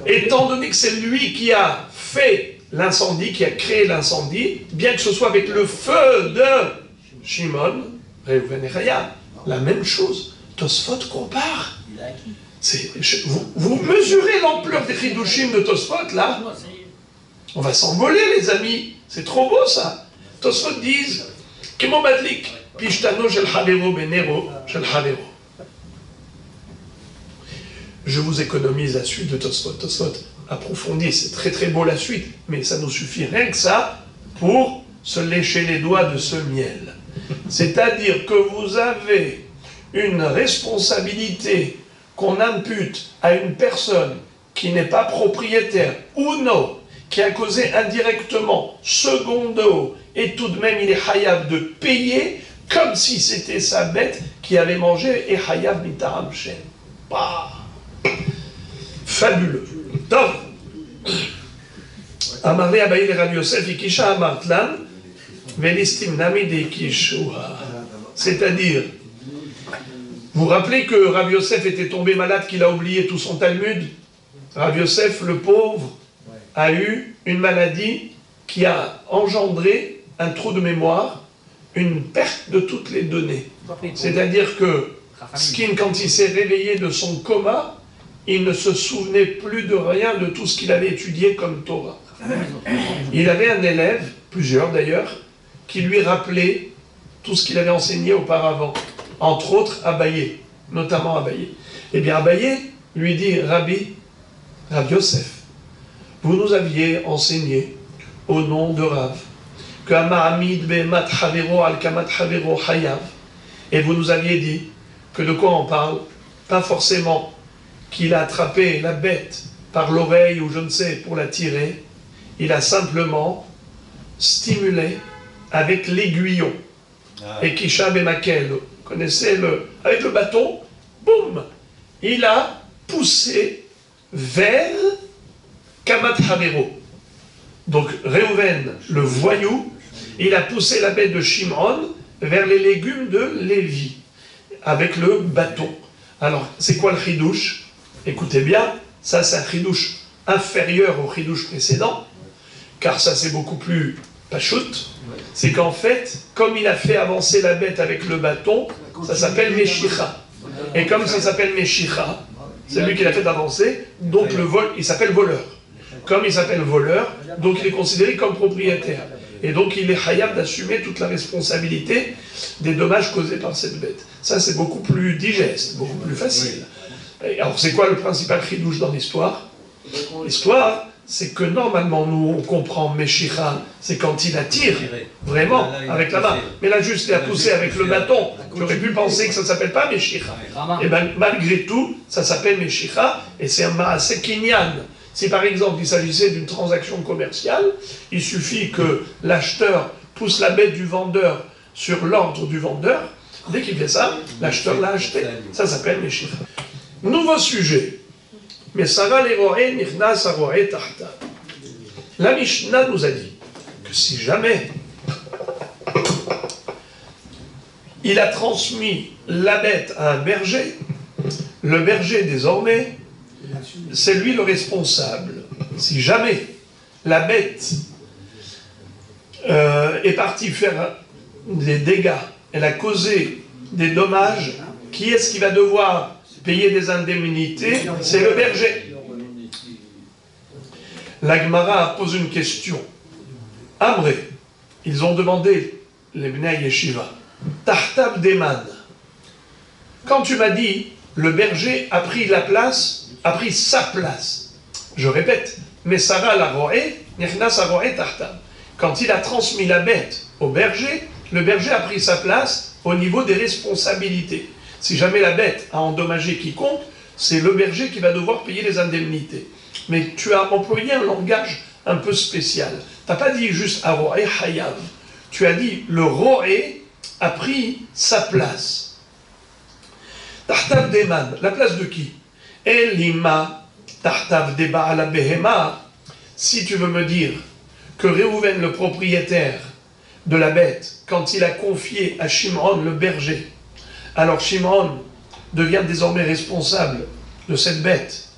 Étant donné que c'est lui qui a fait l'incendie, qui a créé l'incendie, bien que ce soit avec le feu de Shimon, Réhouven et Chaya, la même chose. Tosfot compare. Vous mesurez l'ampleur des chidushim de Tosfot, là? On va s'envoler, les amis. C'est trop beau, ça. Tosfot disent, Kemo badlik, pishtano shel havero benero shel havero. Je vous économise la suite de Tosfot. Tosfot, approfondi, c'est très très beau la suite, mais ça nous suffit rien que ça pour se lécher les doigts de ce miel. C'est-à-dire que vous avez une responsabilité qu'on impute à une personne qui n'est pas propriétaire ou non, qui a causé indirectement, secondo, et tout de même il est hayab de payer comme si c'était sa bête qui avait mangé et hayab mitaram shen. Fabuleux. Donc, Amarle Abaye le Rabbi Yosef Ikisha Amartlan Velistim Namide Kishua. C'est-à-dire, vous vous rappelez que Rabbi Yosef était tombé malade, qu'il a oublié tout son Talmud. Rabbi Yosef, le pauvre, a eu une maladie qui a engendré un trou de mémoire, une perte de toutes les données. C'est-à-dire que Skin, quand il s'est réveillé de son coma, il ne se souvenait plus de rien de tout ce qu'il avait étudié comme Torah. Il avait un élève, plusieurs d'ailleurs, qui lui rappelait tout ce qu'il avait enseigné auparavant, entre autres Abaye, notamment Abaye. Eh bien Abaye lui dit, Rabbi Yosef, vous nous aviez enseigné au nom de Rav que Ama'amid be'mat havero al kamat havero hayav, et vous nous aviez dit que de quoi on parle, pas forcément qu'il a attrapé la bête par l'oreille ou je ne sais pour la tirer, il a simplement stimulé avec l'aiguillon. Et Kisha Bemakel, vous connaissez avec le bâton, boum, il a poussé vers Kamat Havero. Donc Réhouven, le voyou, il a poussé la bête de Shimron vers les légumes de Lévi, avec le bâton. Alors, c'est quoi le chidouche? Écoutez bien, ça c'est un chidouche inférieur au chidouche précédent, car ça c'est beaucoup plus pachout. C'est qu'en fait, comme il a fait avancer la bête avec le bâton, ça s'appelle Meshicha. Et comme ça s'appelle Meshicha, c'est lui qui l'a fait avancer, donc le vol, il s'appelle voleur. Comme il s'appelle voleur, donc il est considéré comme propriétaire. Et donc il est hayab d'assumer toute la responsabilité des dommages causés par cette bête. Ça c'est beaucoup plus digeste, beaucoup plus facile. Et alors c'est quoi le principal chidouche dans l'histoire? L'histoire, c'est que normalement nous on comprend Meshicha, c'est quand il attire, vraiment, avec la main. Mais là juste il a poussé avec le bâton. J'aurais pu penser que ça ne s'appelle pas Meshicha. Et bien malgré tout, ça s'appelle Meshicha, et c'est un maaseh kinyan. Si par exemple il s'agissait d'une transaction commerciale, il suffit que l'acheteur pousse la bête du vendeur sur l'ordre du vendeur. Dès qu'il fait ça, l'acheteur l'a acheté. Ça s'appelle Meshicha. Nouveau sujet. Mais Sarah l'Eroé Nichnas Aroé Tahta. La Mishnah nous a dit que si jamais il a transmis la bête à un berger, le berger désormais, c'est lui le responsable. Si jamais la bête est partie faire des dégâts, elle a causé des dommages, qui est-ce qui va devoir payer des indemnités? C'est le berger. La Gemara pose une question. Amré, ils ont demandé, les Bnei Yeshiva, Tahtab Deman. Quand tu m'as dit, le berger a pris la place, a pris sa place. Je répète, mais Sarah la roé, Nichnas Aroé Tahtab. Quand il a transmis la bête au berger, le berger a pris sa place au niveau des responsabilités. Si jamais la bête a endommagé quiconque, c'est le berger qui va devoir payer les indemnités. Mais tu as employé un langage un peu spécial. Tu n'as pas dit juste Aroé Hayav. Tu as dit le roé a pris sa place. Tahtav Deman, la place de qui? Elima Tahtav Deba ala Behema. Si tu veux me dire que Réhouven, le propriétaire de la bête, quand il a confié à Shimron, le berger, alors Shimron devient désormais responsable de cette bête,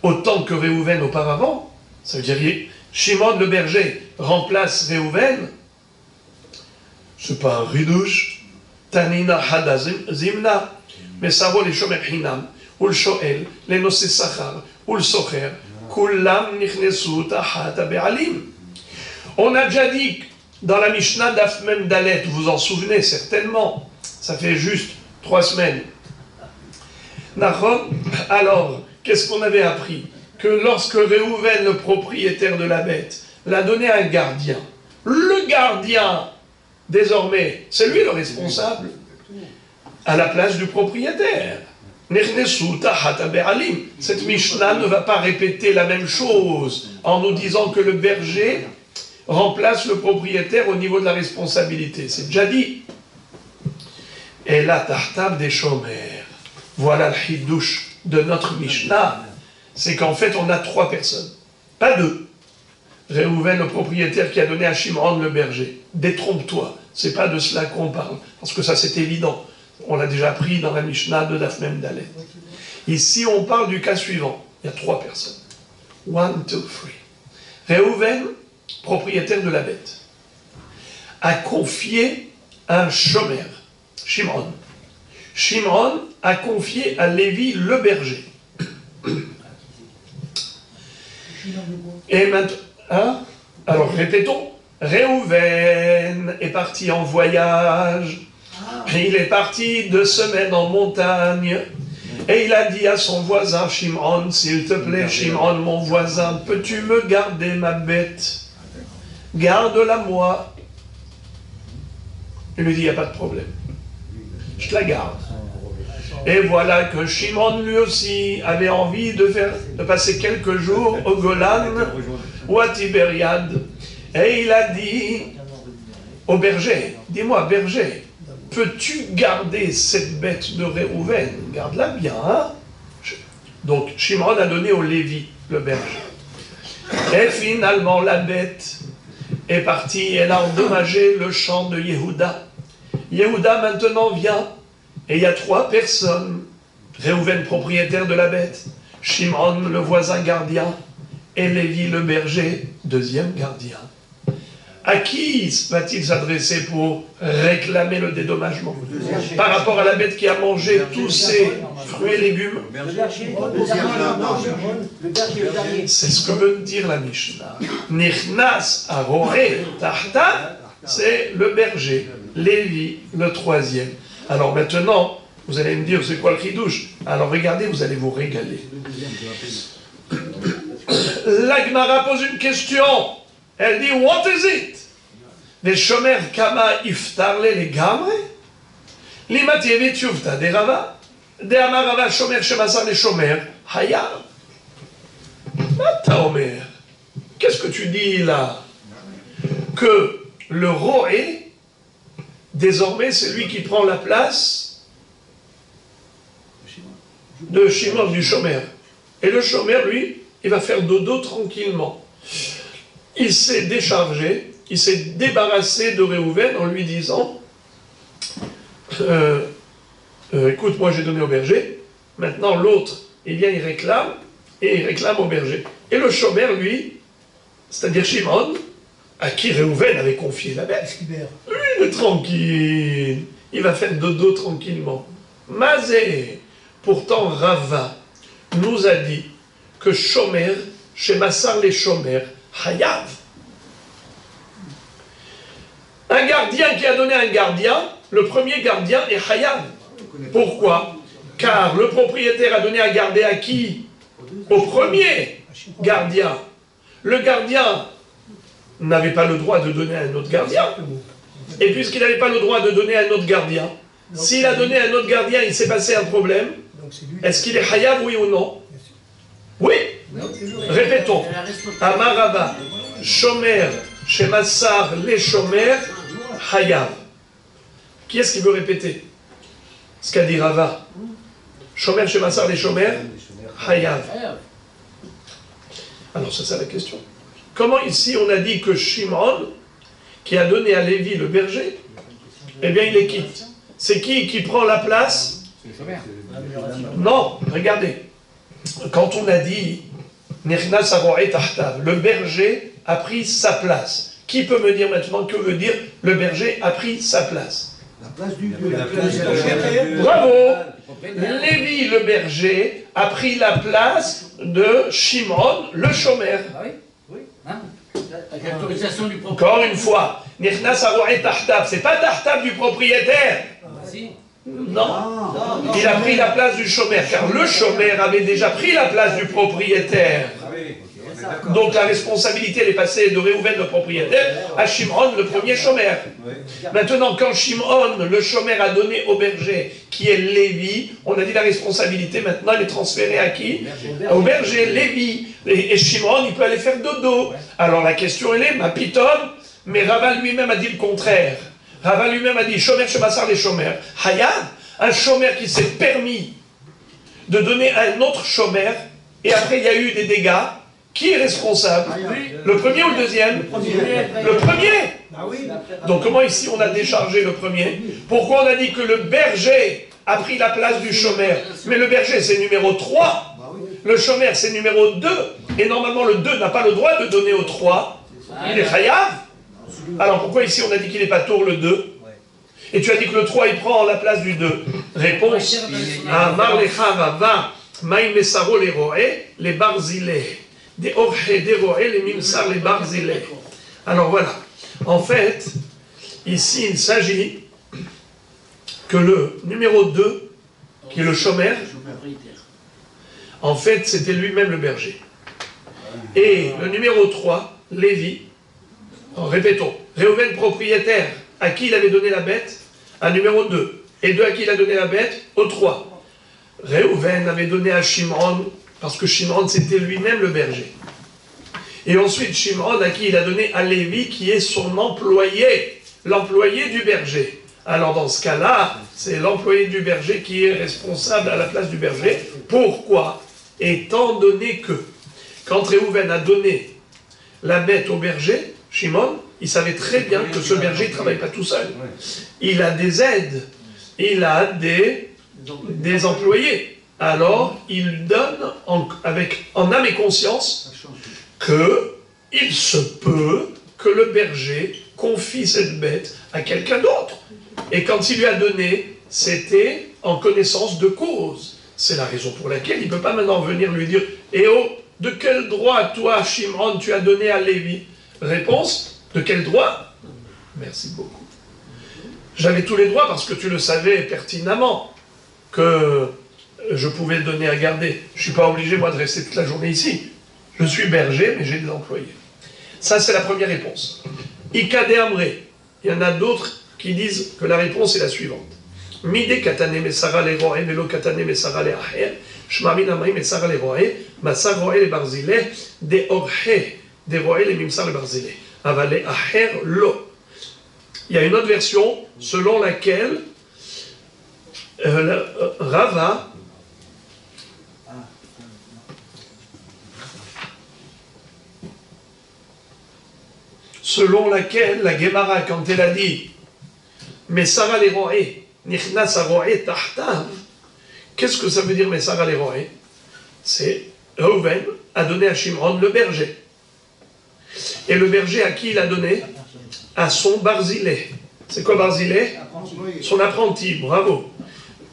autant que Réhouven auparavant, ça veut dire Shimron, le berger, remplace Réhouven, c'est pas un ridouche, Tanina Hada Zimna, mais ça vaut les Shomer Hinam, ou le Shoel, les Nosé Sachar, ou le Socher, Kulam Nichnesu Tahata Be'alim. On a déjà dit dans la Mishnah d'Af Mem Dalet, vous vous en souvenez certainement, ça fait juste 3 semaines. Alors, qu'est-ce qu'on avait appris? que lorsque Réhouven, le propriétaire de la bête, l'a donné à un gardien, le gardien, désormais, c'est lui le responsable, à la place du propriétaire. Cette Mishnah ne va pas répéter la même chose en nous disant que le berger remplace le propriétaire au niveau de la responsabilité. C'est déjà dit. Et là, tahtab des chômeurs. Voilà le hidouche de notre Mishnah. C'est qu'en fait, on a 3 personnes, pas 2. Réhouven, le propriétaire qui a donné à Shimon le berger. Détrompe-toi, c'est pas de cela qu'on parle, parce que ça c'est évident. On l'a déjà pris dans la Mishnah de Daf Mem Dalet. Ici, on parle du cas suivant. Il y a 3 personnes. 1, 2, 3. Réhouven, propriétaire de la bête, a confié un chômeur, Shimon. Shimon a confié à Lévi le berger. Et maintenant, hein? Alors répétons. Réhouven est parti en voyage. Il est parti 2 semaines en montagne. Et il a dit à son voisin Shimon, s'il te plaît, Shimon, mon voisin, peux-tu me garder ma bête? Garde-la moi. Il lui dit, il n'y a pas de problème. Je te la garde. Et voilà que Shimon, lui aussi, avait envie de passer quelques jours au Golan ou à Tibériade. Et il a dit au berger, dis-moi, berger, peux-tu garder cette bête de Réhouven? Garde-la bien, hein? Donc, Shimon a donné au Lévi, le berger. Et finalement, la bête est partie, elle a endommagé le champ de Yehuda. Yehuda maintenant vient, et il y a 3 personnes. Réhouven, propriétaire de la bête, Shimon, le voisin gardien, et Lévi, le berger, 2e gardien. À qui va-t-il s'adresser pour réclamer le dédommagement? Par rapport à la bête qui a mangé tous ses fruits et légumes? C'est ce que veut dire la Mishnah. Nichnas aroé tahta, c'est le berger. Lévi, le 3e. Alors maintenant, vous allez me dire, c'est quoi le chidouche? Alors regardez, vous allez vous régaler. La Gemara pose une question. Elle dit, what is it? Les shomer kama iftarle les gamre? Limatievit yuvta de rava? De amarava shomer shemasar les shomer? Hayab? Mata omer. Qu'est-ce que tu dis là? Que le roé, désormais, c'est lui qui prend la place de Shimon du shomer. Et le shomer, lui, il va faire dodo tranquillement. Il s'est déchargé, il s'est débarrassé de Réhouven en lui disant écoute, moi j'ai donné au berger, maintenant l'autre, il vient, il réclame, et il réclame au berger. Et le chômeur, lui, c'est-à-dire Shimon, à qui Réhouven avait confié la bête, lui, il est tranquille, il va faire dodo tranquillement. Mazé, pourtant Rava nous a dit que Shomer, chez Massar les Shomer, Hayav. Un gardien qui a donné un gardien, le premier gardien est Hayav. Pourquoi? Car le propriétaire a donné à garder à qui? Au premier gardien. Le gardien n'avait pas le droit de donner à un autre gardien. Et puisqu'il n'avait pas le droit de donner à un autre gardien, s'il a donné à un autre gardien, il s'est passé un problème. Est-ce qu'il est Hayav, oui ou non? Oui. Répétons. Amarava, Shomer, Shemassar, les Shomer, Hayav. Qui est-ce qui veut répéter ce qu'a dit Rava? Shomer, Shemassar, les Shomer, Hayav. Alors, c'est ça la question. Comment ici on a dit que Shimon, qui a donné à Lévi le berger, eh bien il les quitte? C'est qui prend la place? Non, regardez. Quand on a dit le berger a pris sa place. Qui peut me dire maintenant que veut dire le berger a pris sa place? La place du Bravo! Lévi le berger a pris la place de Shimon le chômeur. Ah oui? Oui. Hein? Avec l'autorisation du propriétaire. Encore une fois, c'est pas tahtab du propriétaire. Ah, si. Non. Il a pris la place du chômeur, car le chômeur avait déjà pris la place du propriétaire. Donc la responsabilité elle est passée de Réhouven, le propriétaire, à Shimon, le premier chômeur. Maintenant, quand Shimon, le chômeur, a donné au berger, qui est Lévi, on a dit la responsabilité, maintenant elle est transférée à qui? Au berger, Lévi. Et Shimon, il peut aller faire dodo. Alors la question elle est, ma pitonne, mais Rava lui-même a dit le contraire. Rava lui-même a dit, chômeur, chemassar les chômeurs. Hayad, un chômeur qui s'est permis de donner à un autre chômeur, et après il y a eu des dégâts. Qui est responsable? Le premier ou le deuxième? Le premier. Donc comment ici on a déchargé le premier? Pourquoi on a dit que le berger a pris la place du chômeur? Mais le berger c'est numéro 3, le chômeur c'est numéro 2, et normalement le 2 n'a pas le droit de donner au 3, il est chayav. Alors pourquoi ici on a dit qu'il n'est pas tour le 2? Et tu as dit que le 3 il prend la place du 2. Réponse, Amar lecha rava, maïm mesaro les roé, les barzilé. Des orchés, des roés, les mimsar, les barzilés. Alors voilà, en fait, ici il s'agit que le numéro 2, qui est le chômeur, en fait c'était lui-même le berger. Et le numéro 3, Lévi, répétons, Réhouven propriétaire, à qui il avait donné la bête? À numéro 2. Et 2 à qui il a donné la bête? Au 3. Réhouven avait donné à Shimon, parce que Shimon c'était lui-même le berger. Et ensuite Shimon à qui il a donné à Lévi qui est son employé, l'employé du berger. Alors dans ce cas-là, c'est l'employé du berger qui est responsable à la place du berger. Pourquoi? Étant donné que quand Réhouven a donné la bête au berger, Shimon, il savait très bien que ce berger ne travaille pas tout seul. Il a des aides, il a des employés. Alors, il donne en âme et conscience qu'il se peut que le berger confie cette bête à quelqu'un d'autre. Et quand il lui a donné, c'était en connaissance de cause. C'est la raison pour laquelle il ne peut pas maintenant venir lui dire « Eh oh, de quel droit, toi, Shimon, tu as donné à Lévi ?» Réponse, de quel droit? Merci beaucoup. J'avais tous les droits parce que tu le savais pertinemment que je pouvais le donner à garder. Je ne suis pas obligé, moi, de rester toute la journée ici. Je suis berger, mais j'ai des employés. Ça, c'est la première réponse. Ikade Amré. Il y en a d'autres qui disent que la réponse est la suivante. Mide katane mesara le roe, velo katane mesara le aher, shmamin amri mesara le roe, masa roe le barzile, de orhe, de roe le mimsar le barzile. Avale aher lo. Il y a une autre version selon laquelle Rava selon laquelle la Gemara, quand elle a dit Mesara les roé, nichnas roé tahtav, qu'est-ce que ça veut dire Mesara les roé? C'est Reuven a donné à Shimon le berger. Et le berger à qui il a donné? À son barzilé. C'est quoi barzilé? Son apprenti, bravo.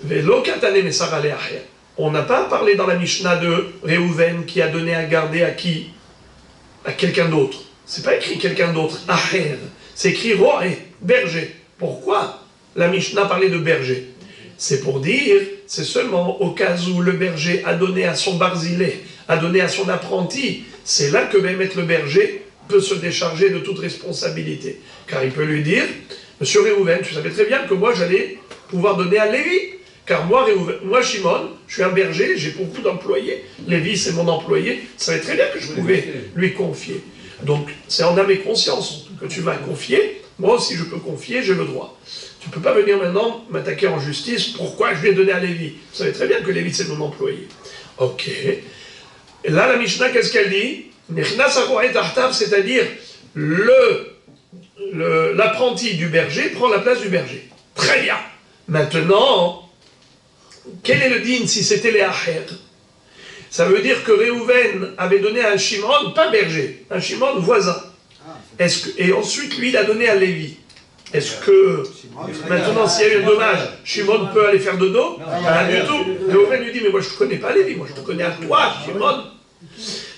Velo katane mesara le aher. On n'a pas parlé dans la Mishnah de Reuven qui a donné à garder à qui? À quelqu'un d'autre. C'est pas écrit quelqu'un d'autre, aher. C'est écrit roé, berger. Pourquoi la Mishnah parlait de berger? C'est pour dire, c'est seulement au cas où le berger a donné à son barzilé, a donné à son apprenti, c'est là que Bémet le berger peut se décharger de toute responsabilité. Car il peut lui dire, Monsieur Réhouven, tu savais très bien que moi j'allais pouvoir donner à Lévi. Car moi, Shimon, je suis un berger, j'ai beaucoup d'employés. Lévi, c'est mon employé. Je savais très bien que je pouvais lui confier. Donc, c'est en âme et conscience que tu vas confier. Moi aussi, je peux confier, j'ai le droit. Tu ne peux pas venir maintenant m'attaquer en justice. Pourquoi je vais donner à Lévi? Vous savez très bien que Lévi, c'est mon employé. Ok. Et là, la Mishnah, qu'est-ce qu'elle dit? C'est-à-dire, l'apprenti du berger prend la place du berger. Très bien. Maintenant, quel est le din si c'était les aher? Ça veut dire que Réhouven avait donné à un Shimon, pas berger, un Shimon voisin. Et ensuite, lui, il a donné à Lévi. Est-ce que, maintenant, s'il y a eu un dommage, Shimon peut aller faire dodo? Pas du tout. Réhouven lui dit, mais moi, je ne te connais pas Lévi, moi, je te connais à toi, Shimon.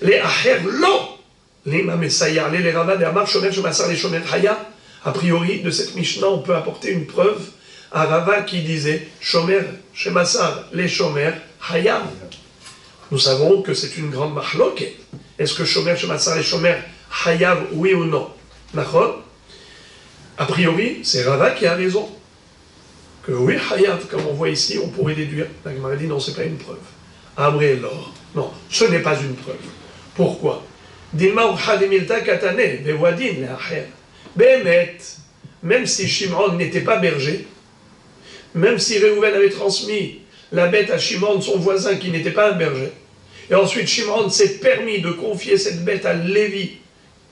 Les aher, lo. Les mamessayar, les ravad, les amar, shomer, shomassar, les shomer, haya. A priori, de cette Mishnah, on peut apporter une preuve à Rava qui disait Shomer, Shemassar, les Shomer, Hayam. Nous savons que c'est une grande mahloket. Est-ce que Shomer, Shemassar, les Shomer, Hayam, oui ou non? D'accord? A priori, c'est Rava qui a raison. Que oui, Hayam, comme on voit ici, on pourrait déduire. La Gemara dit non, c'est pas une preuve. Amré l'or. Non, ce n'est pas une preuve. Pourquoi? Même si Shimon n'était pas berger, même si Réhouven avait transmis la bête à Shimon, son voisin, qui n'était pas un berger, et ensuite Shimon s'est permis de confier cette bête à Lévi,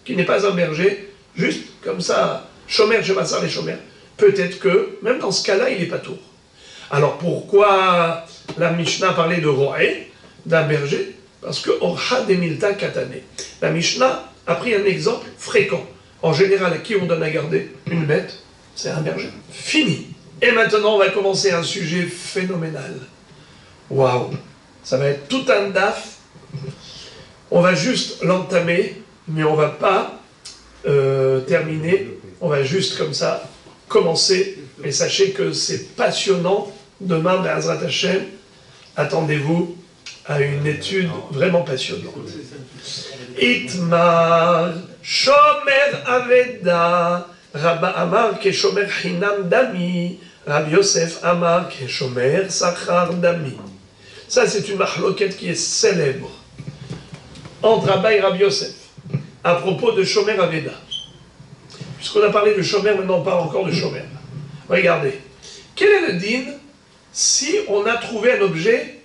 qui n'est pas un berger, juste comme ça, Shomer, Shemassar et Shomer, peut-être que, même dans ce cas-là, il n'est pas tour. Alors pourquoi la Mishnah parlait de Roé, d'un berger? Parce que Orha Demilta Katane. La Mishnah a pris un exemple fréquent. En général, à qui on donne à garder une bête? C'est un berger. Fini. Et maintenant, on va commencer un sujet phénoménal. Waouh! Ça va être tout un daf. On va juste l'entamer, mais on ne va pas terminer. On va juste comme ça commencer. Et sachez que c'est passionnant. Demain, Be'ezrat Hashem, attendez-vous à une étude vraiment passionnante. Itmar, Shomer Aveda, Rabba Amar ke Shomer Hinam Dami, Rabbi Yosef Amar ke Shomer Sachar Dami. Ça, c'est une mahloket qui est célèbre entre Rabba et Rabbi Yosef à propos de Shomer Aveda. Puisqu'on a parlé de Shomer, maintenant on parle encore de Shomer. Regardez, quel est le din si on a trouvé un objet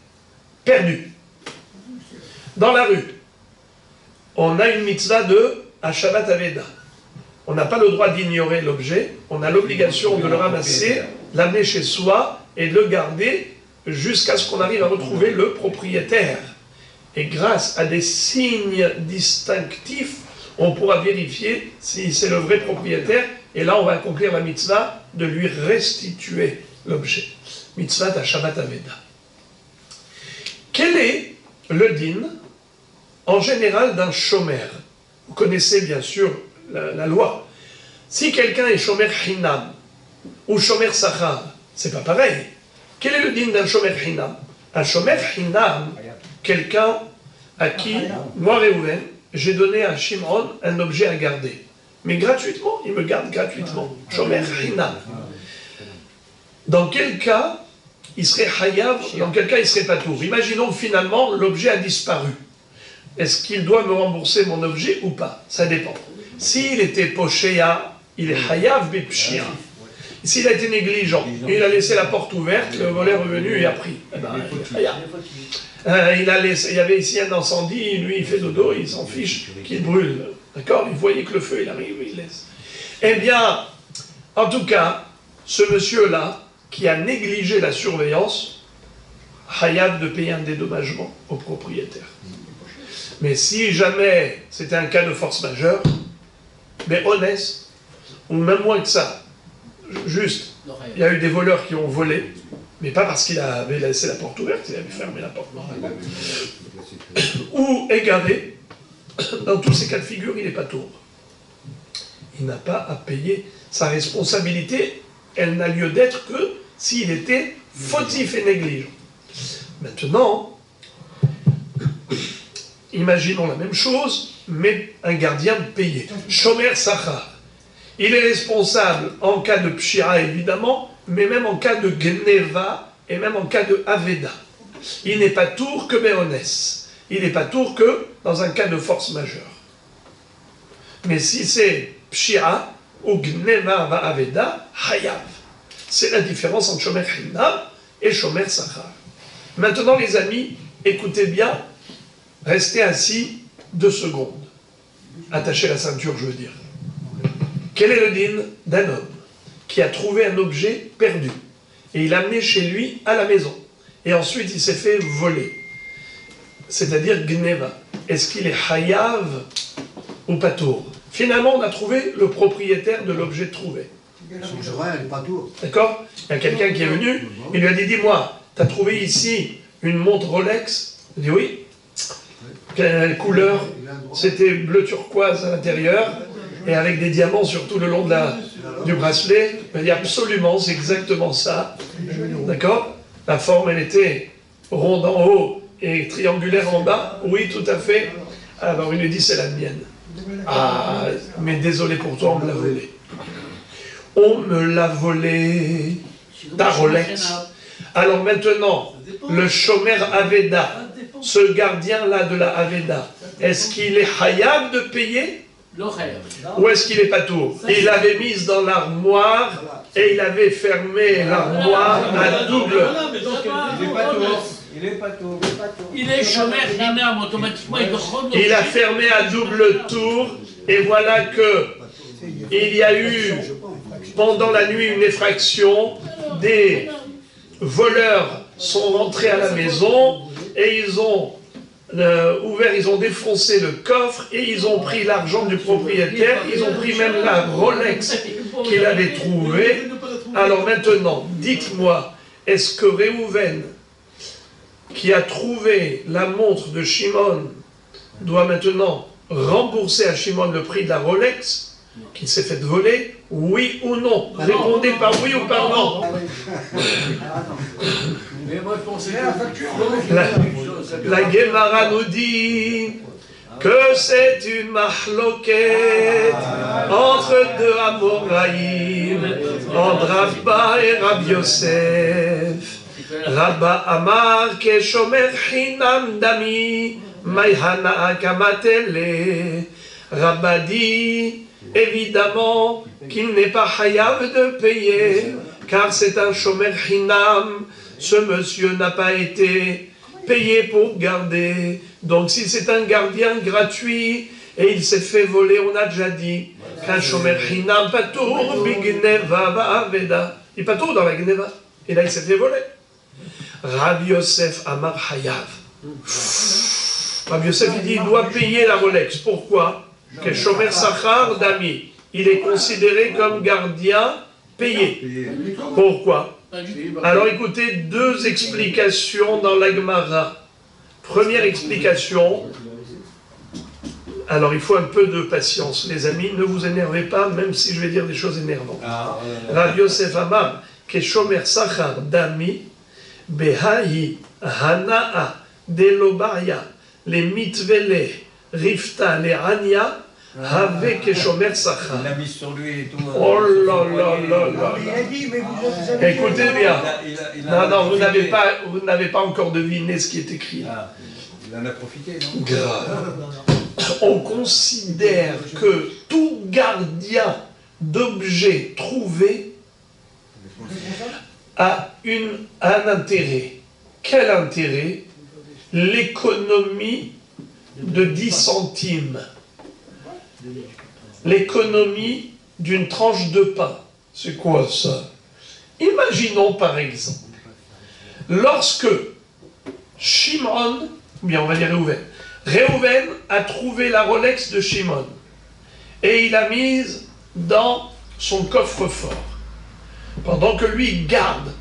perdu dans la rue? On a une mitzvah de Hashavat Aveda. On n'a pas le droit d'ignorer l'objet, on a l'obligation de le ramasser, l'amener chez soi et de le garder jusqu'à ce qu'on arrive à retrouver le propriétaire. Et grâce à des signes distinctifs, on pourra vérifier si c'est le vrai propriétaire, et là on va accomplir la mitzvah de lui restituer l'objet. Mitzvah d'Hashavat Aveda. Quel est le din, en général, d'un shomer? Vous connaissez bien sûr la loi. Si quelqu'un est shomer hinam ou shomer sachar, c'est pas pareil. Quel est le din d'un shomer hinam? Un shomer hinam, quelqu'un à qui, moi Réhouven, j'ai donné à Shimon un objet à garder. Mais gratuitement, il me garde gratuitement. Shomer hinam. Dans quel cas il serait hayav, dans quel cas il serait patour? Imaginons que finalement l'objet a disparu. Est-ce qu'il doit me rembourser mon objet ou pas? Ça dépend. S'il était poshéa, il est hayav bepshia. S'il a été négligent, et il a laissé la porte ouverte, le voleur est revenu et a pris. Eh ben, il y avait ici un incendie, lui il fait dodo, il s'en fiche qu'il brûle. D'accord? Il voyait que le feu il arrive, il laisse. Eh bien, en tout cas, ce monsieur-là, qui a négligé la surveillance, hayav de payer un dédommagement au propriétaire. Mais si jamais c'était un cas de force majeure, mais honnête, ou même moins que ça, juste, il y a eu des voleurs qui ont volé, mais pas parce qu'il avait laissé la porte ouverte, il avait fermé la porte. Ou égaré, dans tous ces cas de figure, il n'est pas tour. Il n'a pas à payer sa responsabilité, elle n'a lieu d'être que s'il était fautif et négligent. Maintenant, imaginons la même chose, mais un gardien payé. Shomer Sachar. Il est responsable en cas de pshira, évidemment, mais même en cas de gneva et même en cas de aveda. Il n'est pas tour que béonès. Il n'est pas tour que dans un cas de force majeure. Mais si c'est pshira ou gneva va aveda, hayav. C'est la différence entre shomer hinam et shomer sachar. Maintenant, les amis, écoutez bien, restez assis 2 secondes. Attachez la ceinture, je veux dire. Quel est le din d'un homme qui a trouvé un objet perdu et il l'a amené chez lui à la maison et ensuite il s'est fait voler, c'est-à-dire gneva? Est-ce qu'il est hayav ou patour? Finalement, on a trouvé le propriétaire de l'objet trouvé. D'accord? Il y a quelqu'un qui est venu, il lui a dit, dis-moi, tu as trouvé ici une montre Rolex? Il dit oui. Quelle couleur? C'était bleu turquoise à l'intérieur. et avec des diamants sur tout le long du bracelet. Il m'a dit absolument, c'est exactement ça. D'accord? La forme, elle était ronde en haut et triangulaire en bas. Oui, tout à fait. Alors il lui dit, c'est la mienne. Ah, mais désolé pour toi, on me l'a volé. On me l'a volé. Ta Rolex. Alors maintenant, le Shomer Aveda, ce gardien-là de la Aveda, est-ce qu'il est hayab de payer? Ou est-ce qu'il est patour? Il l'avait mise dans l'armoire et il avait fermé l'armoire à double. Il est pas tout. Il est Shomer Hinam, automatiquement il doit. Il a fermé à double tour et voilà que il y a eu pendant la nuit une effraction, des voleurs sont rentrés à la maison et ils ont ouvert, ils ont défoncé le coffre et ils ont pris l'argent du propriétaire, ils ont pris même la Rolex qu'il avait trouvée. Alors maintenant, dites-moi, est-ce que Réhouven, qui a trouvé la montre de Shimon, doit maintenant rembourser à Shimon le prix de la Rolex qu'il s'est fait voler, oui ou non? Répondez par oui ou par non. La Gemara nous dit que c'est une mahloket entre deux Amoraïm, entre Rabba et Rabbi Yosef. Rabba Amar ke shomer chinam dami mayhana akamatele. Rabba dit évidemment qu'il n'est pas hayav de payer, car c'est un shomer chinam. Ce monsieur n'a pas été payé pour garder. Donc si c'est un gardien gratuit et il s'est fait voler, on a déjà dit qu'un shomer chinam patour bigneva ba'aveda. Il est patour dans la gneva. Et là il s'est fait voler. Rabbi Yosef Amar hayav. Rabbi Yosef il dit il doit payer la Rolex. Pourquoi? Que shomer sachar dami. Il est considéré comme gardien payé. Pourquoi? Alors écoutez, deux explications dans la Gemara. Première explication, alors il faut un peu de patience, les amis, ne vous énervez pas, même si je vais dire des choses énervantes. Rabbi Yosef Amar, que shomer sachar dami, behahi hana'a delobaya, les mitvele, rifta, les anya, avec Shomer Sachar. Il l'a mis sur lui et tout. Oh là là là là. Écoutez bien. Non, vous n'avez pas encore deviné ce qui est écrit. Ah, il en a profité, non? Grave. On considère que tout gardien d'objets trouvés a un intérêt. Quel intérêt? L'économie de 10 centimes. L'économie d'une tranche de pain. C'est quoi ça? Imaginons par exemple, lorsque Shimon, ou bien on va dire Réhouven a trouvé la Rolex de Shimon et il l'a mise dans son coffre-fort. Pendant que lui garde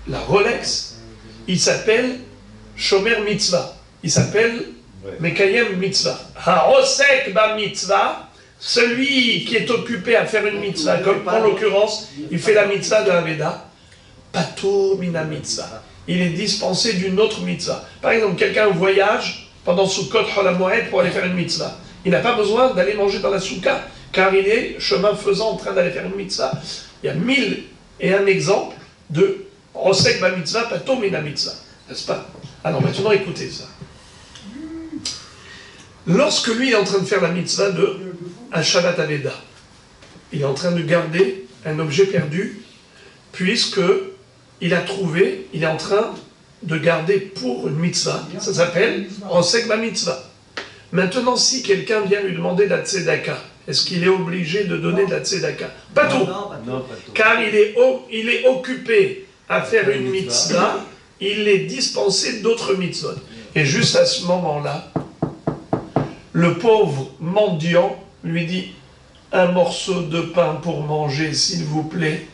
la Rolex, il s'appelle Shomer Mitzvah. Il s'appelle Mekayem Mitzvah. Ha'osek ba mitzvah, celui qui est occupé à faire une mitzvah, comme en l'occurrence, il fait la mitzvah de Aveda, patur mina mitzvah. Il est dispensé d'une autre mitzvah. Par exemple, quelqu'un voyage pendant Sukkot Chol HaMoed pour aller faire une mitzvah. Il n'a pas besoin d'aller manger dans la soukha, car il est chemin faisant en train d'aller faire une mitzvah. Il y a 1001 exemples de Osek ba mitzvah, patur mina mitzvah. N'est-ce pas? Alors maintenant, écoutez ça. Lorsque lui est en train de faire la mitzvah de un Shabbat Aveda, il est en train de garder un objet perdu, puisque il a trouvé, il est en train de garder pour une mitzvah. Ça s'appelle Osek ba mitzvah. Maintenant, si quelqu'un vient lui demander de la tzedaka, est-ce qu'il est obligé de donner de la tzedaka? Pas tout. Car il est occupé à faire une mitzvah, il est dispensé d'autres mitzvot. Et juste à ce moment-là, le pauvre mendiant lui dit « Un morceau de pain pour manger, s'il vous plaît. »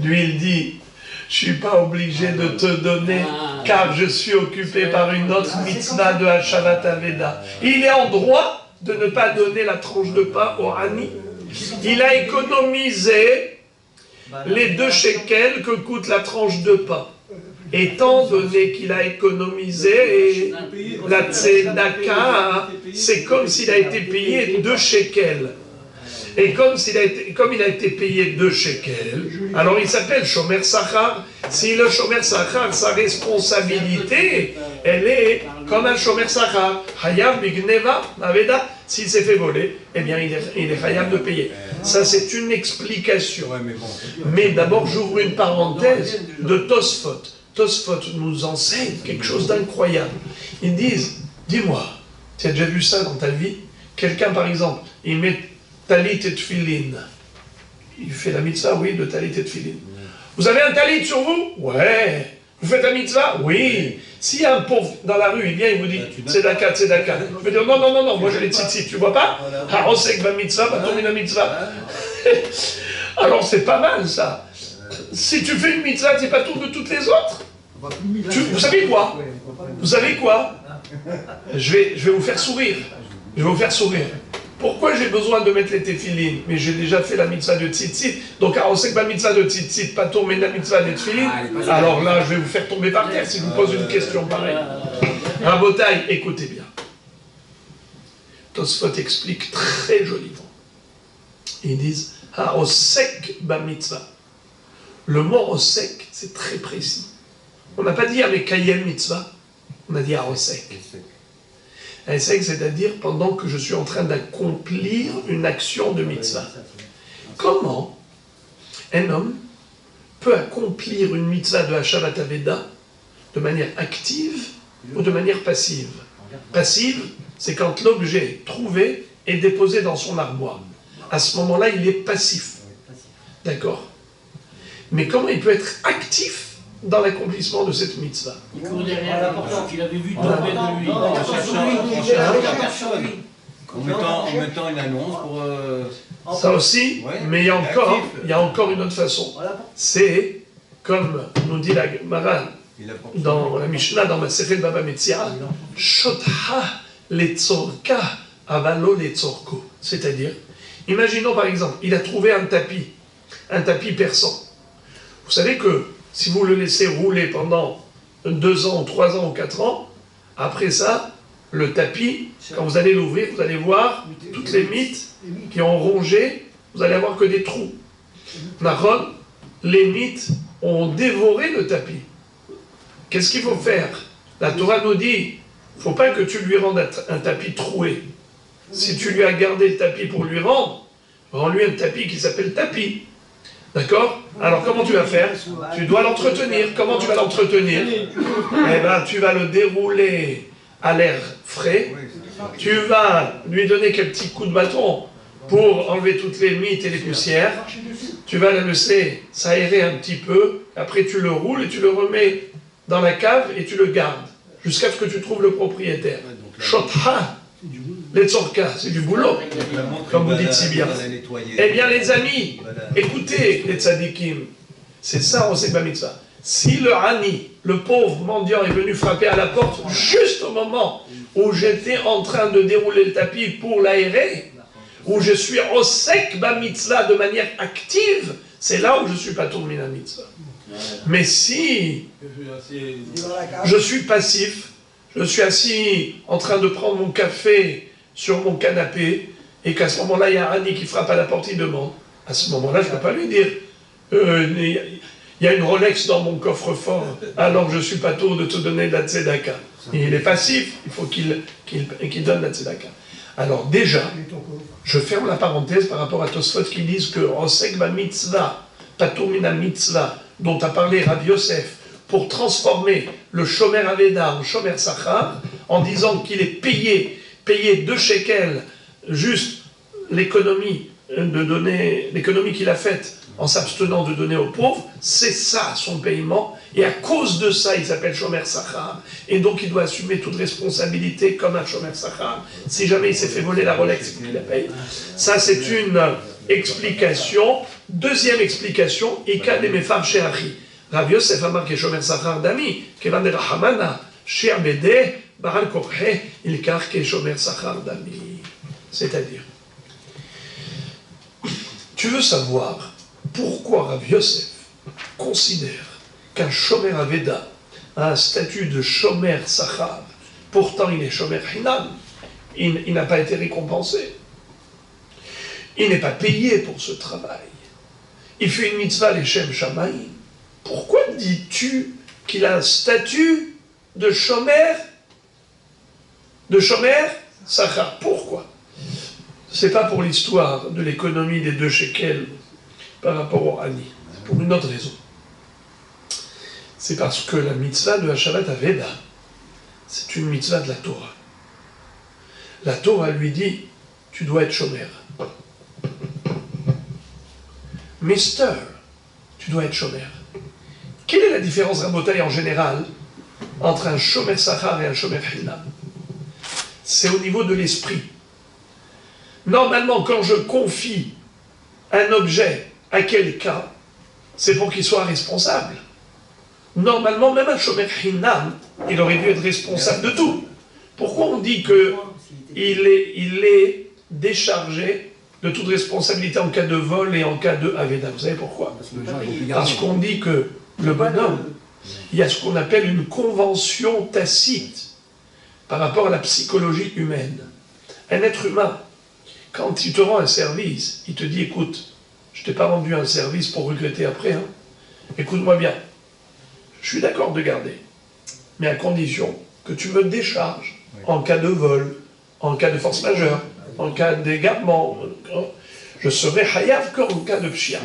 Lui, il dit « Je ne suis pas obligé de te donner, car je suis occupé par une autre mitzvah de Hashavat Aveda. » Il est en droit de ne pas donner la tranche de pain au Hani. Il a économisé les 2 shekels que coûte la tranche de pain. Étant donné qu'il a économisé la tzedaka, c'est comme s'il a été payé 2 shekels. Et comme il a été payé 2 shekels, alors il s'appelle Shomer Sachar. Si le Shomer Sachar, sa responsabilité, elle est comme un Shomer Sachar. Hayav Bigneva, Aveda, s'il s'est fait voler, eh bien il est Hayav de payer. Ça c'est une explication. Mais d'abord j'ouvre une parenthèse de Tosfot. Tosfot nous enseigne quelque chose d'incroyable. Ils disent, dis-moi, tu as déjà vu ça dans ta vie? Quelqu'un par exemple, il met talit et tfilin. Il fait la mitzvah, oui, de talit et tfilin. Vous avez un talit sur vous? Ouais. Vous faites la mitzvah? Oui. S'il y a un pauvre dans la rue, il vient, il vous dit, tzedaka, tzedaka. Je vais dire, non, moi j'ai les tzitzit, tu vois pas? Harosek va mitzvah, va tomber la mitzvah. Alors c'est pas mal ça. Si tu fais une mitzvah, c'est pas tout de toutes les autres. Vous savez quoi? Vous savez quoi? Je vais vous faire sourire. Je vais vous faire sourire. Pourquoi j'ai besoin de mettre les téphilines? Mais j'ai déjà fait la mitzvah de tzitzit. Donc, on sait que la mitzvah de tzitzit, pas tomber la mitzvah des téphilines. Alors là, je vais vous faire tomber par terre si je vous pose une question pareille. Rabotaï, écoutez bien. Tosfot explique très joliment. Ils disent Osek ba mitzvah. Le mot osek, c'est très précis. On n'a pas dit avec Kayem mitzvah, on a dit Osek. Osek, c'est-à-dire pendant que je suis en train d'accomplir une action de mitzvah. Comment un homme peut accomplir une mitzvah de Hashavat Aveda de manière active ou de manière passive? Passive, c'est quand l'objet trouvé est déposé dans son armoire. À ce moment-là, il est passif. D'accord? Mais comment il peut être actif dans l'accomplissement de cette mitzvah? Il court derrière la porte qu'il avait vu tomber de lui. En mettant une annonce pour... Ça aussi, ouais, mais il y a encore une autre façon. C'est, comme nous dit la Gemara dans la Mishnah, dans Masechet Baba Metzia, Shotha letzorka avalo letzorko. C'est-à-dire, imaginons par exemple, il a trouvé un tapis persan. Vous savez que si vous le laissez rouler pendant 2 ans, 3 ans ou 4 ans, après ça, le tapis, quand vous allez l'ouvrir, vous allez voir toutes les mites qui ont rongé, vous allez avoir que des trous. Nahon, les mites ont dévoré le tapis. Qu'est-ce qu'il faut faire? La Torah nous dit, il ne faut pas que tu lui rendes un tapis troué. Si tu lui as gardé le tapis pour lui rendre, rends-lui un tapis qui s'appelle tapis. D'accord? Alors comment tu vas faire? Tu dois l'entretenir. Comment tu vas l'entretenir? Eh bien, tu vas le dérouler à l'air frais. Tu vas lui donner quelques petits coups de bâton pour enlever toutes les mites et les poussières. Tu vas le laisser s'aérer un petit peu. Après, tu le roules et tu le remets dans la cave et tu le gardes jusqu'à ce que tu trouves le propriétaire. Shotha, les tzorka, c'est du boulot, comme vous dites si bien. Eh bien, les amis, écoutez les tzadikim, c'est ça, on sait pas mitzvah. Si le Hani, le pauvre mendiant, est venu frapper à la porte juste au moment où j'étais en train de dérouler le tapis pour l'aérer, où je suis osek ba mitzvah de manière active, c'est là où je suis pas tourné la mitzvah. Mais si je suis passif, je suis assis en train de prendre mon café sur mon canapé, et qu'à ce moment-là, il y a un Hani qui frappe à la porte, il demande. À ce moment-là, je ne peux pas lui dire il y a une Rolex dans mon coffre-fort, alors je suis pas tôt de te donner de la tzedaka. Il est passif, il faut qu'il donne la tzedaka. Alors déjà, je ferme la parenthèse par rapport à Tosfot qui disent que Osek ba mitzvah, patur mina mitzvah, dont a parlé Rav Yosef, pour transformer le Shomer Aveda en Shomer Sachar, en disant qu'il est payé 2 shekels, juste l'économie qu'il a faite en s'abstenant de donner aux pauvres, c'est ça son paiement, et à cause de ça, il s'appelle Shomer Sachar, et donc il doit assumer toute responsabilité comme un Shomer Sachar. Si jamais il s'est fait voler la Rolex, c'est qu'il la paye. Ça, c'est une explication. Deuxième explication, Ika de Mefar Sheachi. Rav Yosef a marqué Shomer Sachar Dami, Kevan de Rahamana, Sheabede, Baral Korhe, Ilkar Ke Shomer Sachar Dami. C'est-à-dire, tu veux savoir pourquoi Rav Yosef considère qu'un Shomer Aveda a un statut de Shomer Sachar, pourtant il est Shomer Hinam, il n'a pas été récompensé, il n'est pas payé pour ce travail, il fait une mitzvah l'Eshem Shamaïm. Pourquoi dis-tu qu'il a un statut de Shomer Sachar? Pourquoi? C'est pas pour l'histoire de l'économie des 2 shekels par rapport au Hani. C'est pour une autre raison. C'est parce que la mitzvah de Hashavat Aveda, c'est une mitzvah de la Torah. La Torah lui dit, tu dois être shomer. Mister, tu dois être shomer. Quelle est la différence, Rabotai, en général, entre un shomer sachar et un shomer hinam? C'est au niveau de l'esprit. Normalement, quand je confie un objet à quelqu'un, c'est pour qu'il soit responsable. Normalement, même un shomer hinam, il aurait dû être responsable de tout. Pourquoi on dit qu'il est déchargé de toute responsabilité en cas de vol et en cas de aveda? Vous savez pourquoi? Parce qu'on dit que le bonhomme, il y a ce qu'on appelle une convention tacite par rapport à la psychologie humaine. Un être humain, quand il te rend un service, il te dit, écoute, je ne t'ai pas rendu un service pour regretter après, hein. Écoute-moi bien, je suis d'accord de garder, mais à condition que tu me décharges en cas de vol, en cas de force majeure, en cas d'égarement. Je serai hayav qu'en cas de pshia.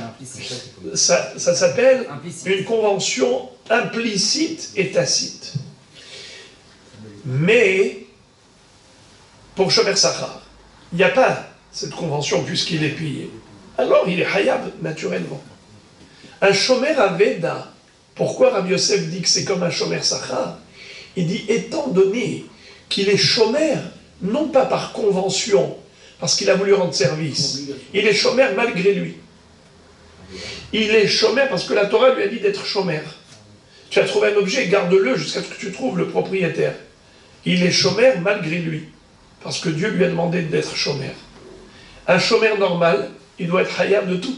Ça s'appelle une convention implicite et tacite. Mais, pour Shomer Sachar, il n'y a pas cette convention puisqu'il est payé. Alors il est hayav naturellement. Un Shomer Aveda, pourquoi Rabbi Yosef dit que c'est comme un Shomer Sachar? Il dit, étant donné qu'il est Shomer, non pas par convention, parce qu'il a voulu rendre service, il est Shomer malgré lui. Il est Shomer parce que la Torah lui a dit d'être Shomer. Tu as trouvé un objet, garde-le jusqu'à ce que tu trouves le propriétaire. Il est Shomer malgré lui, parce que Dieu lui a demandé d'être Shomer. Un Shomer normal, il doit être Hayab de tout.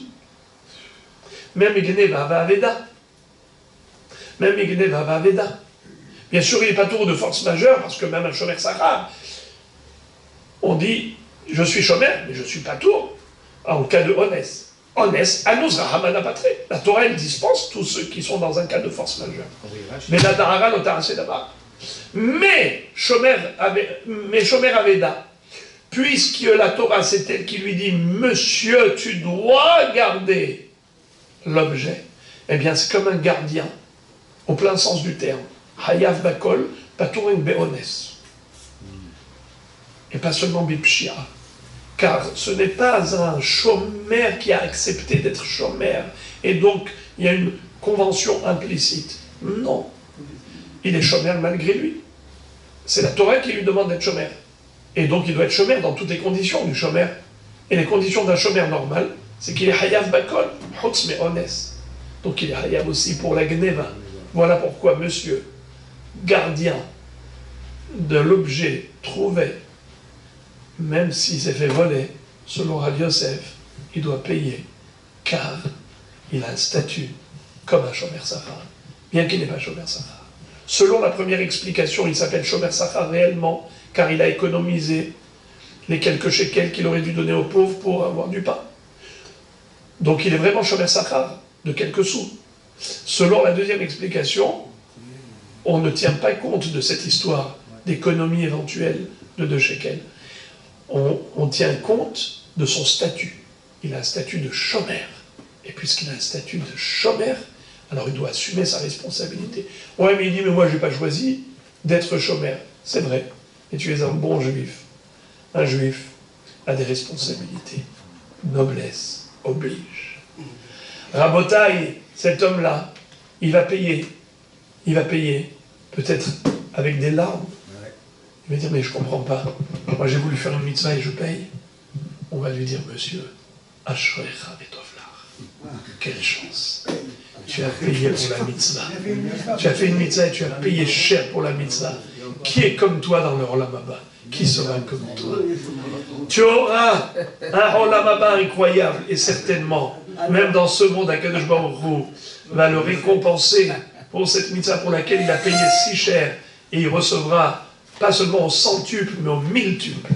Même Igneva Aveda. Même Igneva Aveda. Bien sûr, il n'est pas tour de force majeure, parce que même un Shomer Sachar, on dit, je suis Shomer, mais je ne suis pas tour, en cas de Honès. Honès, Anus Rahamana Patre. La Torah, elle dispense tous ceux qui sont dans un cas de force majeure. Mais la Dahara l'Otarase d'abord. Mais Shomer Aveda, puisque la Torah, c'est elle qui lui dit, monsieur, tu dois garder l'objet, eh bien, c'est comme un gardien, au plein sens du terme. Hayav Bakol, Paturin Be'ones. Et pas seulement Bipshia. Car ce n'est pas un chômeur qui a accepté d'être chômeur, et donc il y a une convention implicite. Non. Il est chômeur malgré lui. C'est la Torah qui lui demande d'être chômeur. Et donc il doit être chômeur dans toutes les conditions du chômeur. Et les conditions d'un chômeur normal, c'est qu'il est Hayav Bakol, Chutz Me'ones. Donc il est Hayav aussi pour la Gneva. Voilà pourquoi monsieur, gardien de l'objet trouvé, même s'il s'est fait voler, selon Rav Yosef, il doit payer, car il a un statut comme un Shomer Sachar, bien qu'il n'ait pas Shomer Sachar. Selon la première explication, il s'appelle Shomer Sachar réellement, car il a économisé les quelques shekels qu'il aurait dû donner aux pauvres pour avoir du pain. Donc il est vraiment Shomer Sachar, de quelques sous. Selon la deuxième explication, on ne tient pas compte de cette histoire d'économie éventuelle de 2 shekels. On tient compte de son statut. Il a un statut de chômeur. Et puisqu'il a un statut de chômeur, alors il doit assumer sa responsabilité. Ouais, mais il dit, mais moi je n'ai pas choisi d'être chômeur. C'est vrai. Et tu es un bon juif. Un juif a des responsabilités. Noblesse oblige. Rabotaï, cet homme-là, il va payer. Il va payer. Peut-être avec des larmes. Il va dire, mais je ne comprends pas. Moi, j'ai voulu faire une mitzvah et je paye. On va lui dire, monsieur, Ashrecha Betovlar. Quelle chance. Tu as payé pour la mitzvah. Tu as fait une mitzvah et tu as payé cher pour la mitzvah. Qui est comme toi dans le Olam Haba? Qui sera comme toi? Tu auras un Olam Haba incroyable, et certainement, même dans ce monde, Akadosh Baruch Hu va le récompenser pour cette mitzvah pour laquelle il a payé si cher, et il recevra pas seulement au centuple, mais au milltuple.